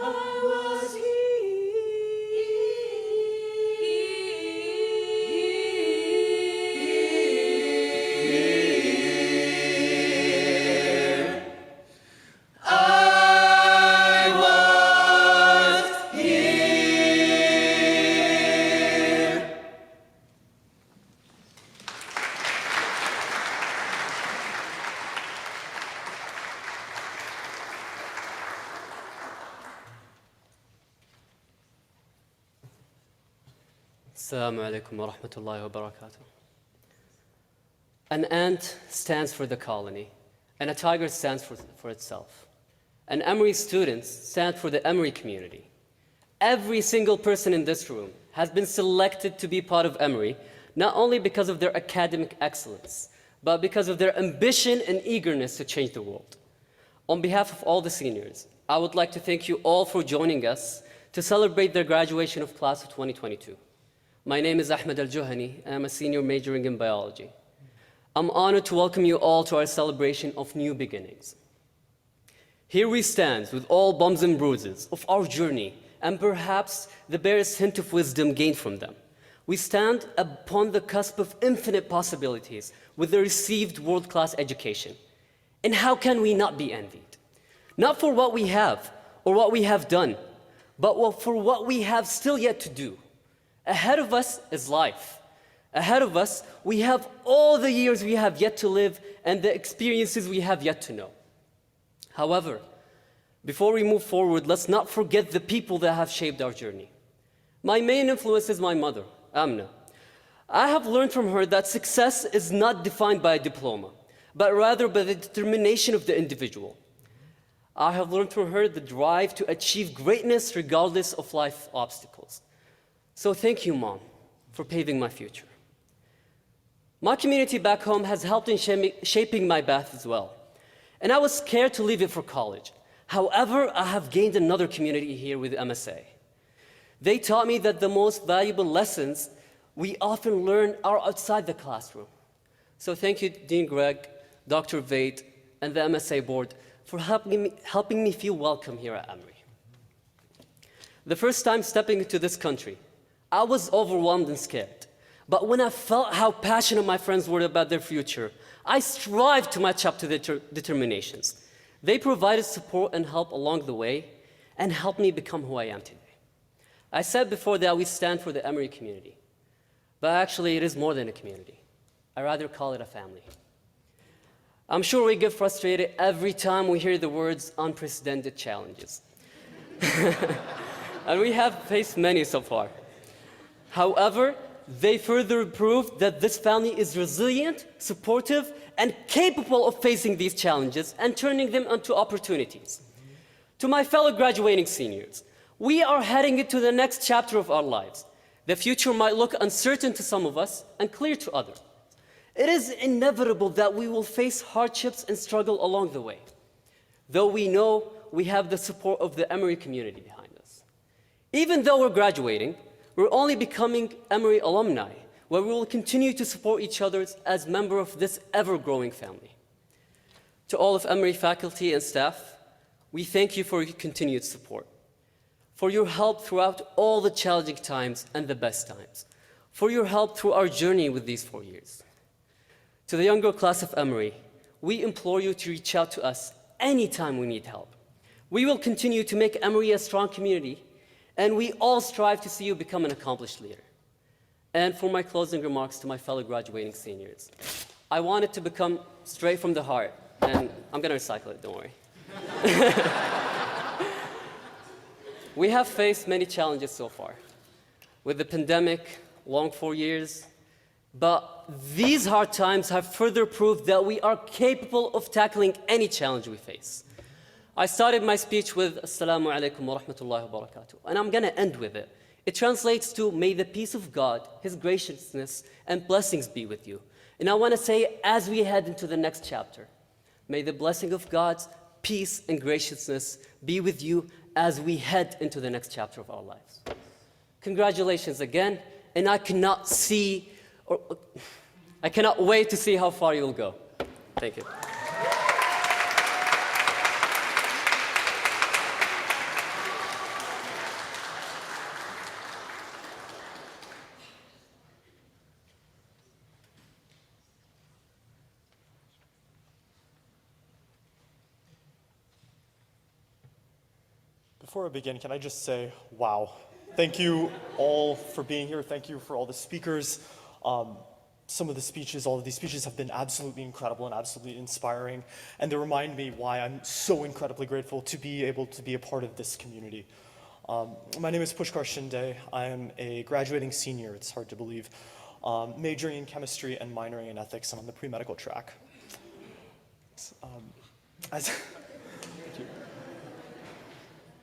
I was here. I was here. Assalamu alaikum wa rahmatullahi wa barakatuh. An ant stands for the colony, and a tiger stands for itself. And Emory students stand for the Emory community. Every single person in this room has been selected to be part of Emory, not only because of their academic excellence, but because of their ambition and eagerness to change the world. On behalf of all the seniors, I would like to thank you all for joining us to celebrate their graduation of class of 2022. My name is Ahmed Al-Juhani, and I'm a senior majoring in biology. I'm honored to welcome you all to our celebration of new beginnings. Here we stand with all bumps and bruises of our journey, and perhaps the barest hint of wisdom gained from them. We stand upon the cusp of infinite possibilities with the received world-class education. And how can we not be envied? Not for what we have or what we have done, but for what we have still yet to do. Ahead of us is life. Ahead of us, we have all the years we have yet to live and the experiences we have yet to know. However, before we move forward, let's not forget the people that have shaped our journey. My main influence is my mother, Amna. I have learned from her that success is not defined by a diploma, but rather by the determination of the individual. I have learned from her the drive to achieve greatness regardless of life obstacles. So thank you, Mom, for paving my future. My community back home has helped in shaping my path as well. And I was scared to leave it for college. However, I have gained another community here with MSA. They taught me that the most valuable lessons we often learn are outside the classroom. So thank you, Dean Gregg, Dr. Veit, and the MSA board for helping me feel welcome here at Emory. The first time stepping into this country, I was overwhelmed and scared. But when I felt how passionate my friends were about their future, I strived to match up to their determinations. They provided support and help along the way and helped me become who I am today. I said before that we stand for the Emory community, but actually it is more than a community. I rather call it a family. I'm sure we get frustrated every time we hear the words unprecedented challenges. And we have faced many so far. However, they further proved that this family is resilient, supportive, and capable of facing these challenges and turning them into opportunities. To my fellow graduating seniors, we are heading into the next chapter of our lives. The future might look uncertain to some of us and clear to others. It is inevitable that we will face hardships and struggle along the way, though we know we have the support of the Emory community behind us. Even though we're graduating, we're only becoming Emory alumni, where we will continue to support each other as members of this ever-growing family. To all of Emory faculty and staff, we thank you for your continued support, for your help throughout all the challenging times and the best times, for your help through our journey with these 4 years. To the younger class of Emory, we implore you to reach out to us anytime we need help. We will continue to make Emory a strong community, and we all strive to see you become an accomplished leader. And for my closing remarks to my fellow graduating seniors, I want it to become straight from the heart, and I'm going to recycle it, don't worry. We have faced many challenges so far, with the pandemic, long 4 years, but these hard times have further proved that we are capable of tackling any challenge we face. I started my speech with Assalamu alaikum wa rahmatullahi wa barakatuh, and I'm going to end with it. It translates to, may the peace of God, His graciousness, and blessings be with you. And I want to say, as we head into the next chapter, may the blessing of God's peace and graciousness be with you as we head into the next chapter of our lives. Congratulations again, and I cannot wait to see how far you'll go. Thank you. Before I begin, can I just say, wow. Thank you all for being here. Thank you for all the speakers. Some of the speeches, all of these speeches have been absolutely incredible and absolutely inspiring. And they remind me why I'm so incredibly grateful to be able to be a part of this community. My name is Pushkar Shinde. I am a graduating senior, it's hard to believe, majoring in chemistry and minoring in ethics, and on the pre-medical track.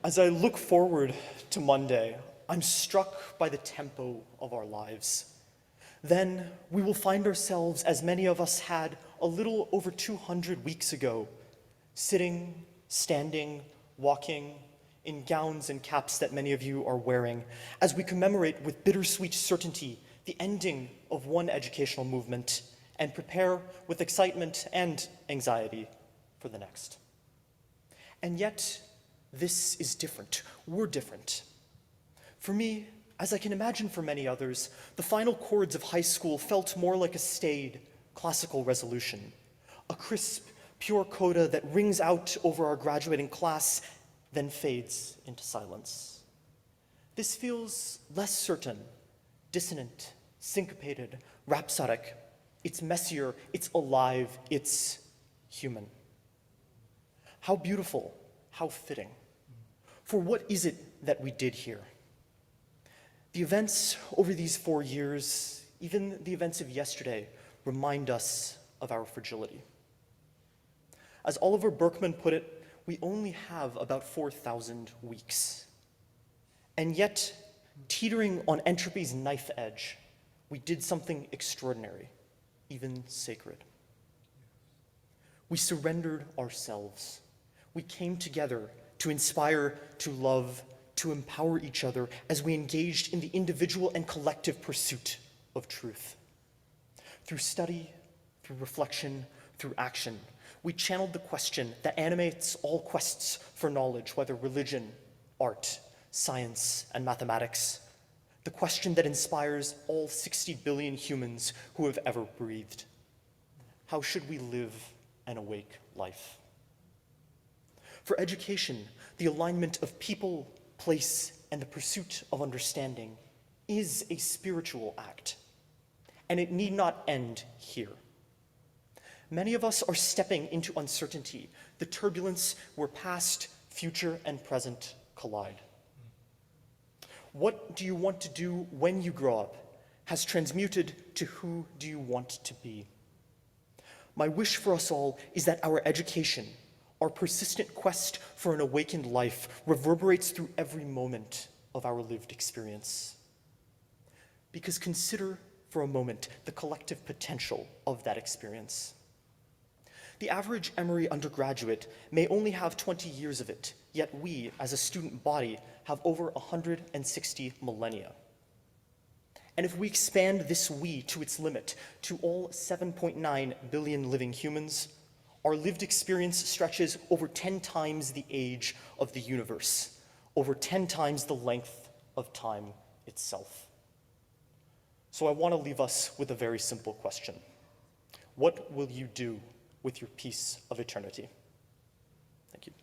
As I look forward to Monday, I'm struck by the tempo of our lives. Then we will find ourselves, as many of us had a little over 200 weeks ago, sitting, standing, walking, in gowns and caps that many of you are wearing, as we commemorate with bittersweet certainty the ending of one educational movement and prepare with excitement and anxiety for the next. And yet, this is different. We're different. For me, as I can imagine for many others, the final chords of high school felt more like a staid, classical resolution, a crisp, pure coda that rings out over our graduating class, then fades into silence. This feels less certain, dissonant, syncopated, rhapsodic. It's messier, it's alive, it's human. How beautiful, how fitting. For what is it that we did here? The events over these 4 years, Even the events of yesterday remind us of our fragility. As Oliver Burkeman put it, we only have about 4,000 weeks. And yet, teetering on entropy's knife edge, we did something extraordinary, even sacred. We surrendered ourselves. We came together to inspire, to love, to empower each other as we engaged in the individual and collective pursuit of truth. Through study, through reflection, through action, we channeled the question that animates all quests for knowledge, whether religion, art, science, and mathematics, the question that inspires all 60 billion humans who have ever breathed. How should we live an awake life? For education, the alignment of people, place, and the pursuit of understanding is a spiritual act, and it need not end here. Many of us are stepping into uncertainty, the turbulence where past, future, and present collide. What do you want to do when you grow up has transmuted to who do you want to be. My wish for us all is that our education, our persistent quest for an awakened life, reverberates through every moment of our lived experience. Because consider for a moment the collective potential of that experience. The average Emory undergraduate may only have 20 years of it, yet we, as a student body, have over 160 millennia. And if we expand this we to its limit, to all 7.9 billion living humans, our lived experience stretches over 10 times the age of the universe, over 10 times the length of time itself. So I want to leave us with a very simple question. What will you do with your piece of eternity? Thank you.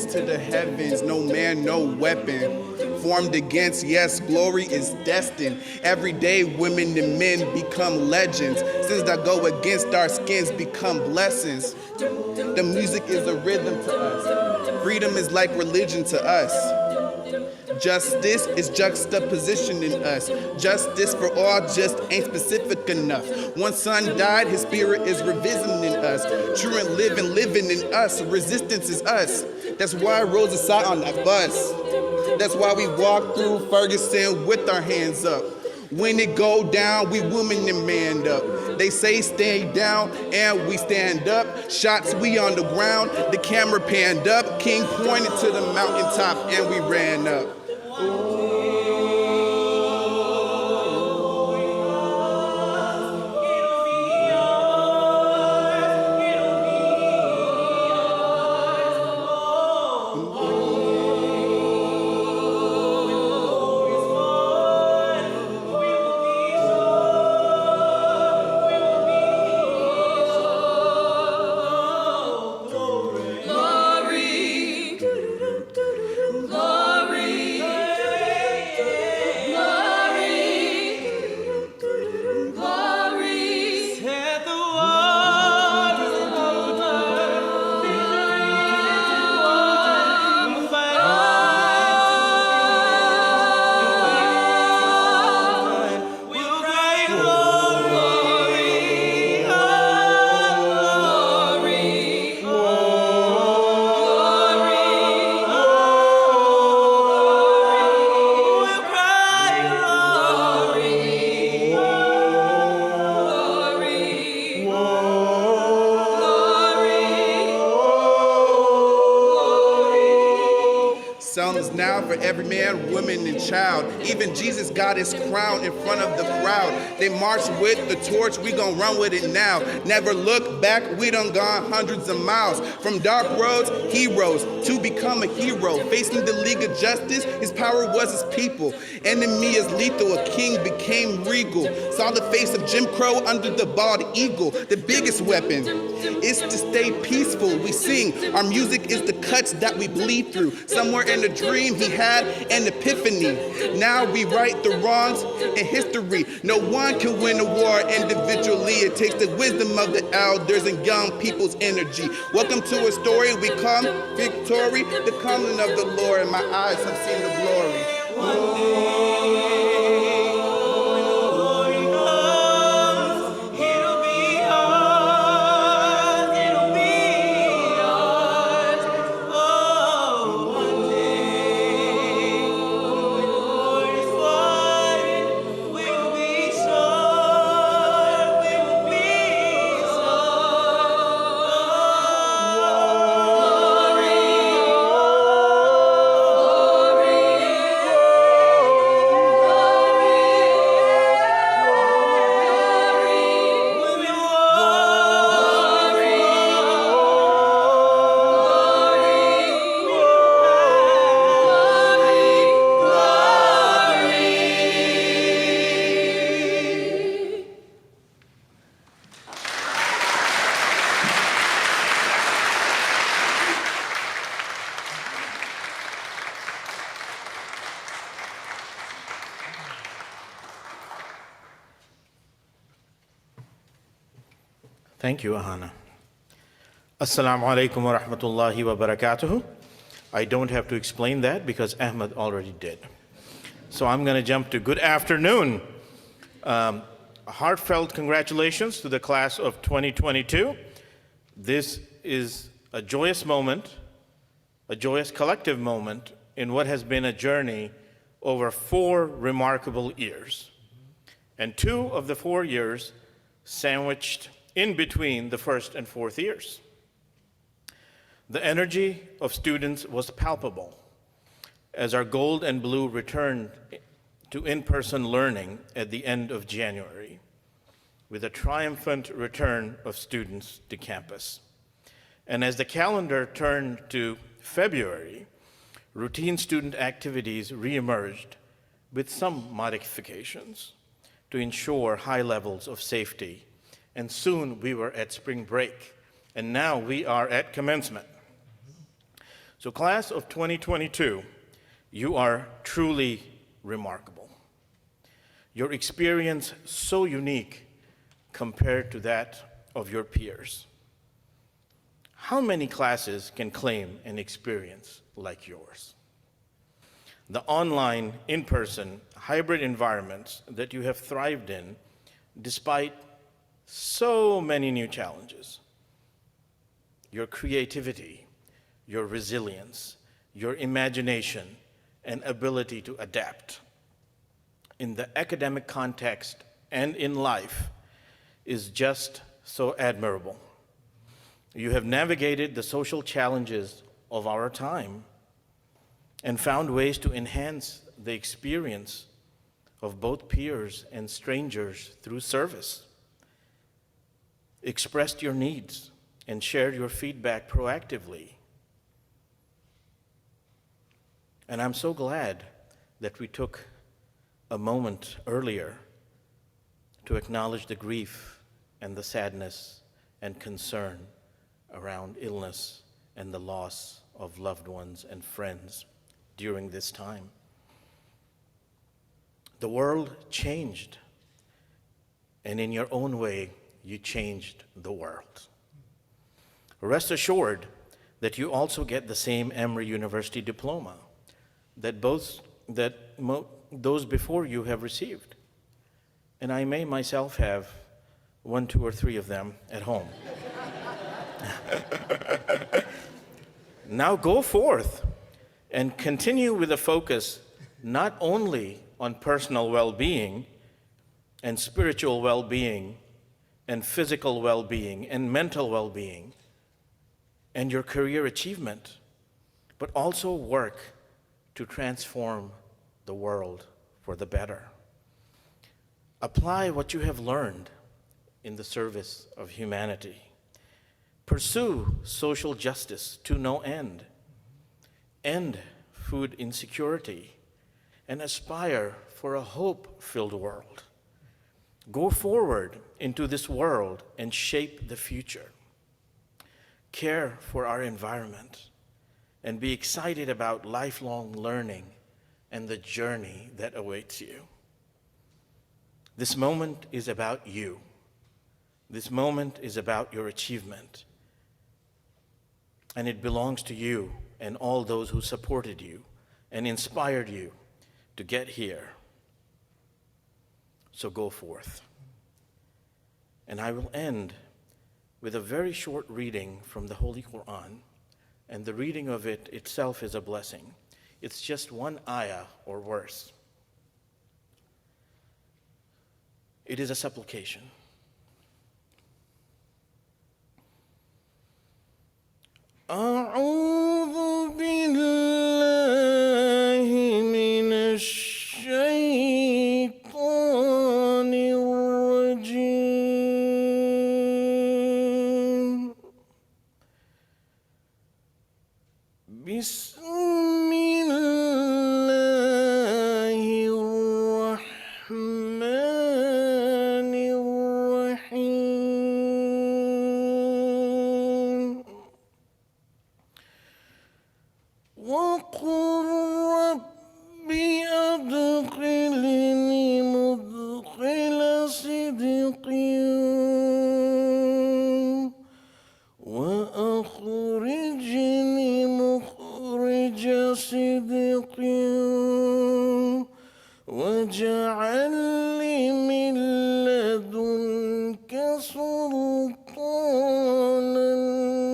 To the heavens, no man, no weapon formed against. Yes, glory is destined. Every day women and men become legends. Sins that go against our skins become blessings. The music is a rhythm to us. Freedom is like religion to us. Justice is juxtapositioning us. Justice for all just ain't specific enough. One son died, his spirit is revisiting us. True and living in us. Resistance is us. That's why Rosa sat on that bus. That's why we walk through Ferguson with our hands up. When it go down, we women and man up. They say stay down, and we stand up. Shots, we on the ground. The camera panned up. King pointed to the mountaintop, and we ran up. Sounds now for every man, woman, and child. Even Jesus got his crown in front of the crowd. They march with the torch, we gon' run with it now. Never look back, we done gone hundreds of miles. From dark roads, heroes, to become a hero. Facing the League of Justice, his power was his people. Enemy is lethal, a king became regal. Saw the face of Jim Crow under the bald eagle. The biggest weapon is to stay peaceful. We sing, our music is the cuts that we bleed through. Somewhere in a dream, he had an epiphany. Now we right the wrongs in history. No one can win a war individually. It takes the wisdom of the elders and young people's energy. Welcome to a story we call victory, the coming of the Lord. And my eyes have seen the glory. Thank you, Ahana. Assalamu alaikum wa rahmatullahi wa barakatuhu. I don't have to explain that because Ahmed already did. So I'm going to jump to good afternoon. Heartfelt congratulations to the class of 2022. This is a joyous moment, a joyous collective moment in what has been a journey over 4 remarkable years. And 2 of the 4 years sandwiched in between the first and fourth years. The energy of students was palpable as our gold and blue returned to in-person learning at the end of January, with a triumphant return of students to campus. And as the calendar turned to February, routine student activities reemerged with some modifications to ensure high levels of safety. And soon we were at spring break, and now we are at commencement. So class of 2022, you are truly remarkable. Your experience so unique compared to that of your peers. How many classes can claim an experience like yours? the online, in-person, hybrid environments that you have thrived in despite so many new challenges. Your creativity, your resilience, your imagination, and ability to adapt in the academic context and in life is just so admirable. You have navigated the social challenges of our time and found ways to enhance the experience of both peers and strangers through service, expressed your needs, and shared your feedback proactively. And I'm so glad that we took a moment earlier to acknowledge the grief and the sadness and concern around illness and the loss of loved ones and friends during this time. The world changed, and in your own way, you changed the world. Rest assured that you also get the same Emory University diploma that those before you have received. And I may myself have 1, 2, or 3 of them at home. Now go forth and continue with a focus not only on personal well-being and spiritual well-being and physical well-being and mental well-being and your career achievement, but also work to transform the world for the better. Apply what you have learned in the service of humanity. Pursue social justice to no end. End food insecurity and aspire for a hope-filled world. Go forward into this world and shape the future. Care for our environment and be excited about lifelong learning and the journey that awaits you. This moment is about you. This moment is about your achievement. And it belongs to you and all those who supported you and inspired you to get here. So go forth. And I will end with a very short reading from the Holy Quran, and the reading of it itself is a blessing. It's just 1 ayah or verse. It is a supplication. أعوذ بالله من الشيطان الرجيم. بسم الله الرحمن الرحيم. وقل رب أدخلني مدخل صدق وأخرجني مخرج صدق واجعل لي من لدنك سلطانا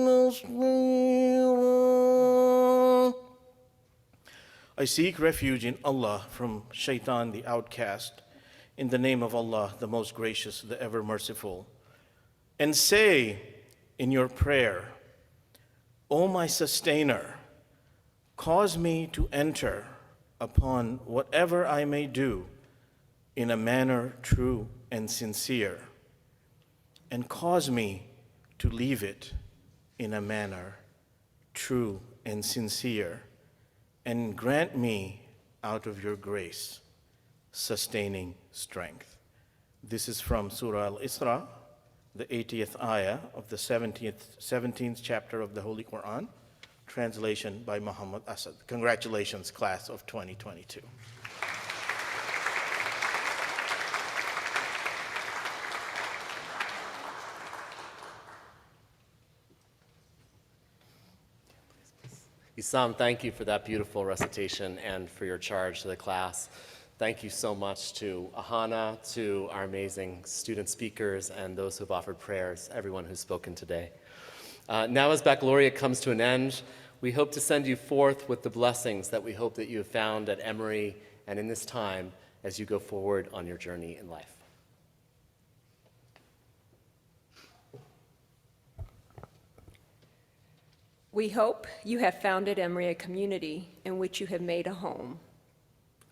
نصيرا. I seek refuge in Allah from Shaitan the outcast, in the name of Allah, the most gracious, the ever merciful. And say in your prayer, O my sustainer, cause me to enter upon whatever I may do in a manner true and sincere, and cause me to leave it in a manner true and sincere, and grant me out of your grace sustaining strength. This is from Surah Al-Isra, the 80th ayah of the 17th chapter of the Holy Quran, translation by Muhammad Asad. Congratulations, class of 2022. Isam, thank you for that beautiful recitation and for your charge to the class. Thank you so much to Ahana, to our amazing student speakers, and those who have offered prayers, everyone who's spoken today. Now as baccalaureate comes to an end, we hope to send you forth with the blessings that we hope that you have found at Emory and in this time as you go forward on your journey in life. We hope you have found at Emory a community in which you have made a home,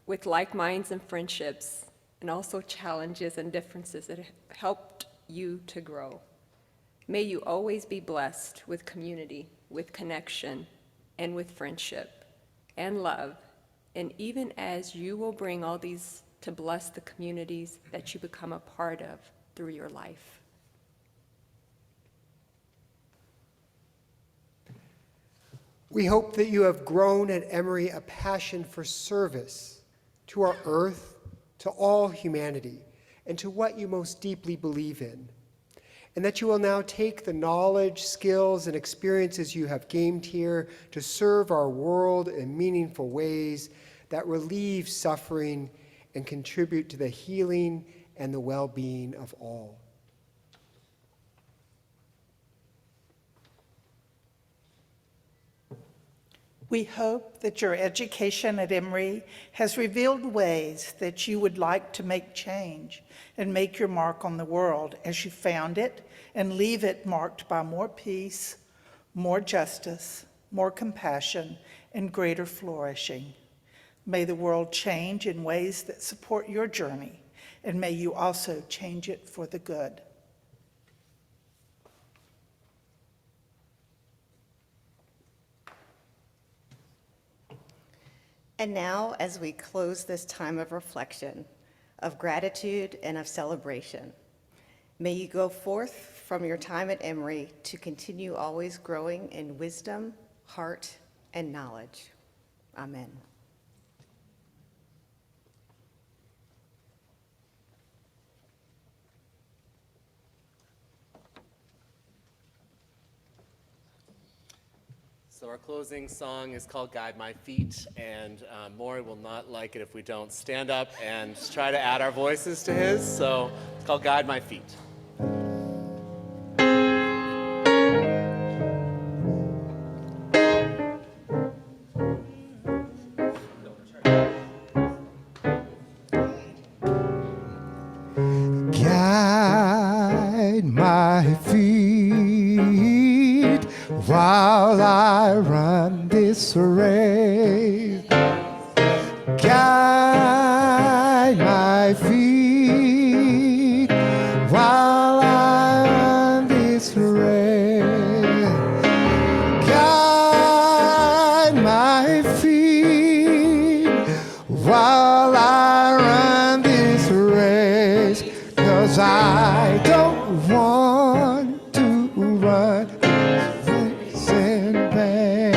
with like minds and friendships, and also challenges and differences that have helped you to grow. May you always be blessed with community, with connection, and with friendship, and love, and even as you will bring all these to bless the communities that you become a part of through your life. We hope that you have grown at Emory a passion for service to our earth, to all humanity, and to what you most deeply believe in. And that you will now take the knowledge, skills, and experiences you have gained here to serve our world in meaningful ways that relieve suffering and contribute to the healing and the well-being of all. We hope that your education at Emory has revealed ways that you would like to make change and make your mark on the world as you found it, and leave it marked by more peace, more justice, more compassion, and greater flourishing. May the world change in ways that support your journey, and may you also change it for the good. And now, as we close this time of reflection, of gratitude, and of celebration, may you go forth from your time at Emory to continue always growing in wisdom, heart, and knowledge. Amen. So our closing song is called Guide My Feet, and Maury will not like it if we don't stand up and try to add our voices to his, so it's called Guide My Feet. Guide my feet while I run this race. Guide my feet while I run this race. Guide my feet while I run this race, 'cause I don't want to run this race in vain.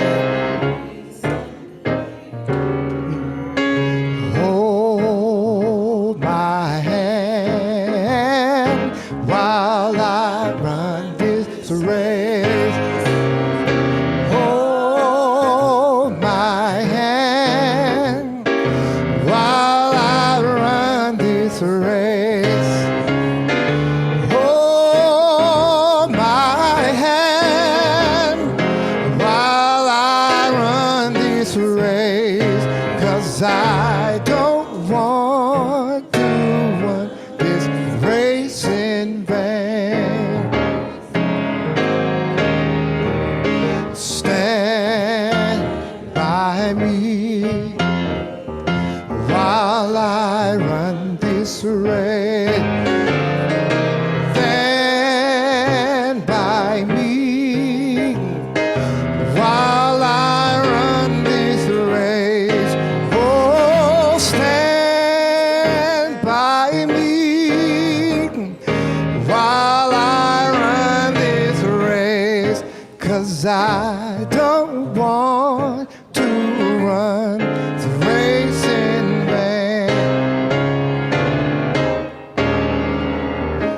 Hold my hand while I run this race. Hold my hand while I run this race. Hold my hand while I run this race, 'cause I don't want to run this race in vain. Stand by me while I run this race. Stand by me while I run this race. Oh, stand by me while I run this race, 'cause I don't want to run the race in vain.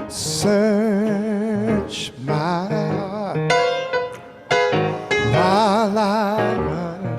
Search my heart while I run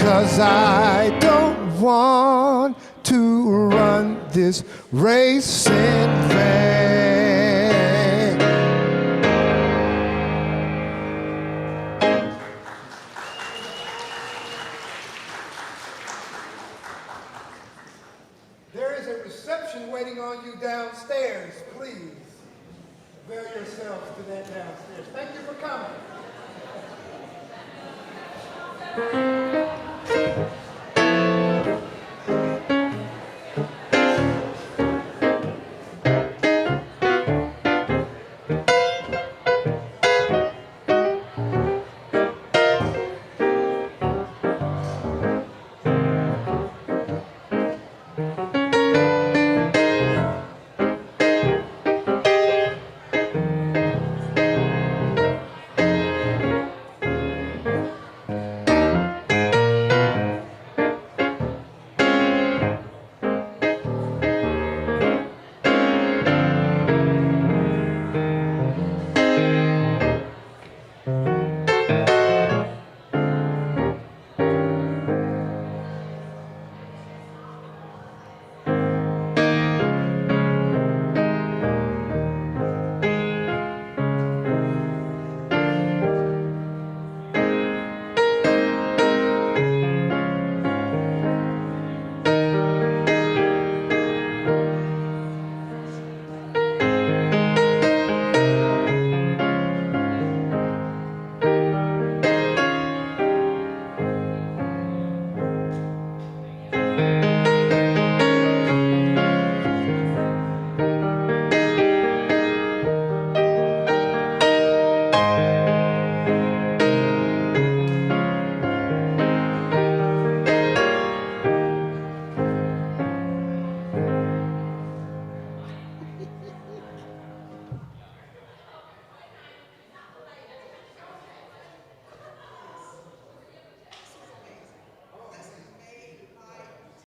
'cause I don't want to run this race in vain. There is a reception waiting on you downstairs. Please avail yourselves to that downstairs. Thank you for coming.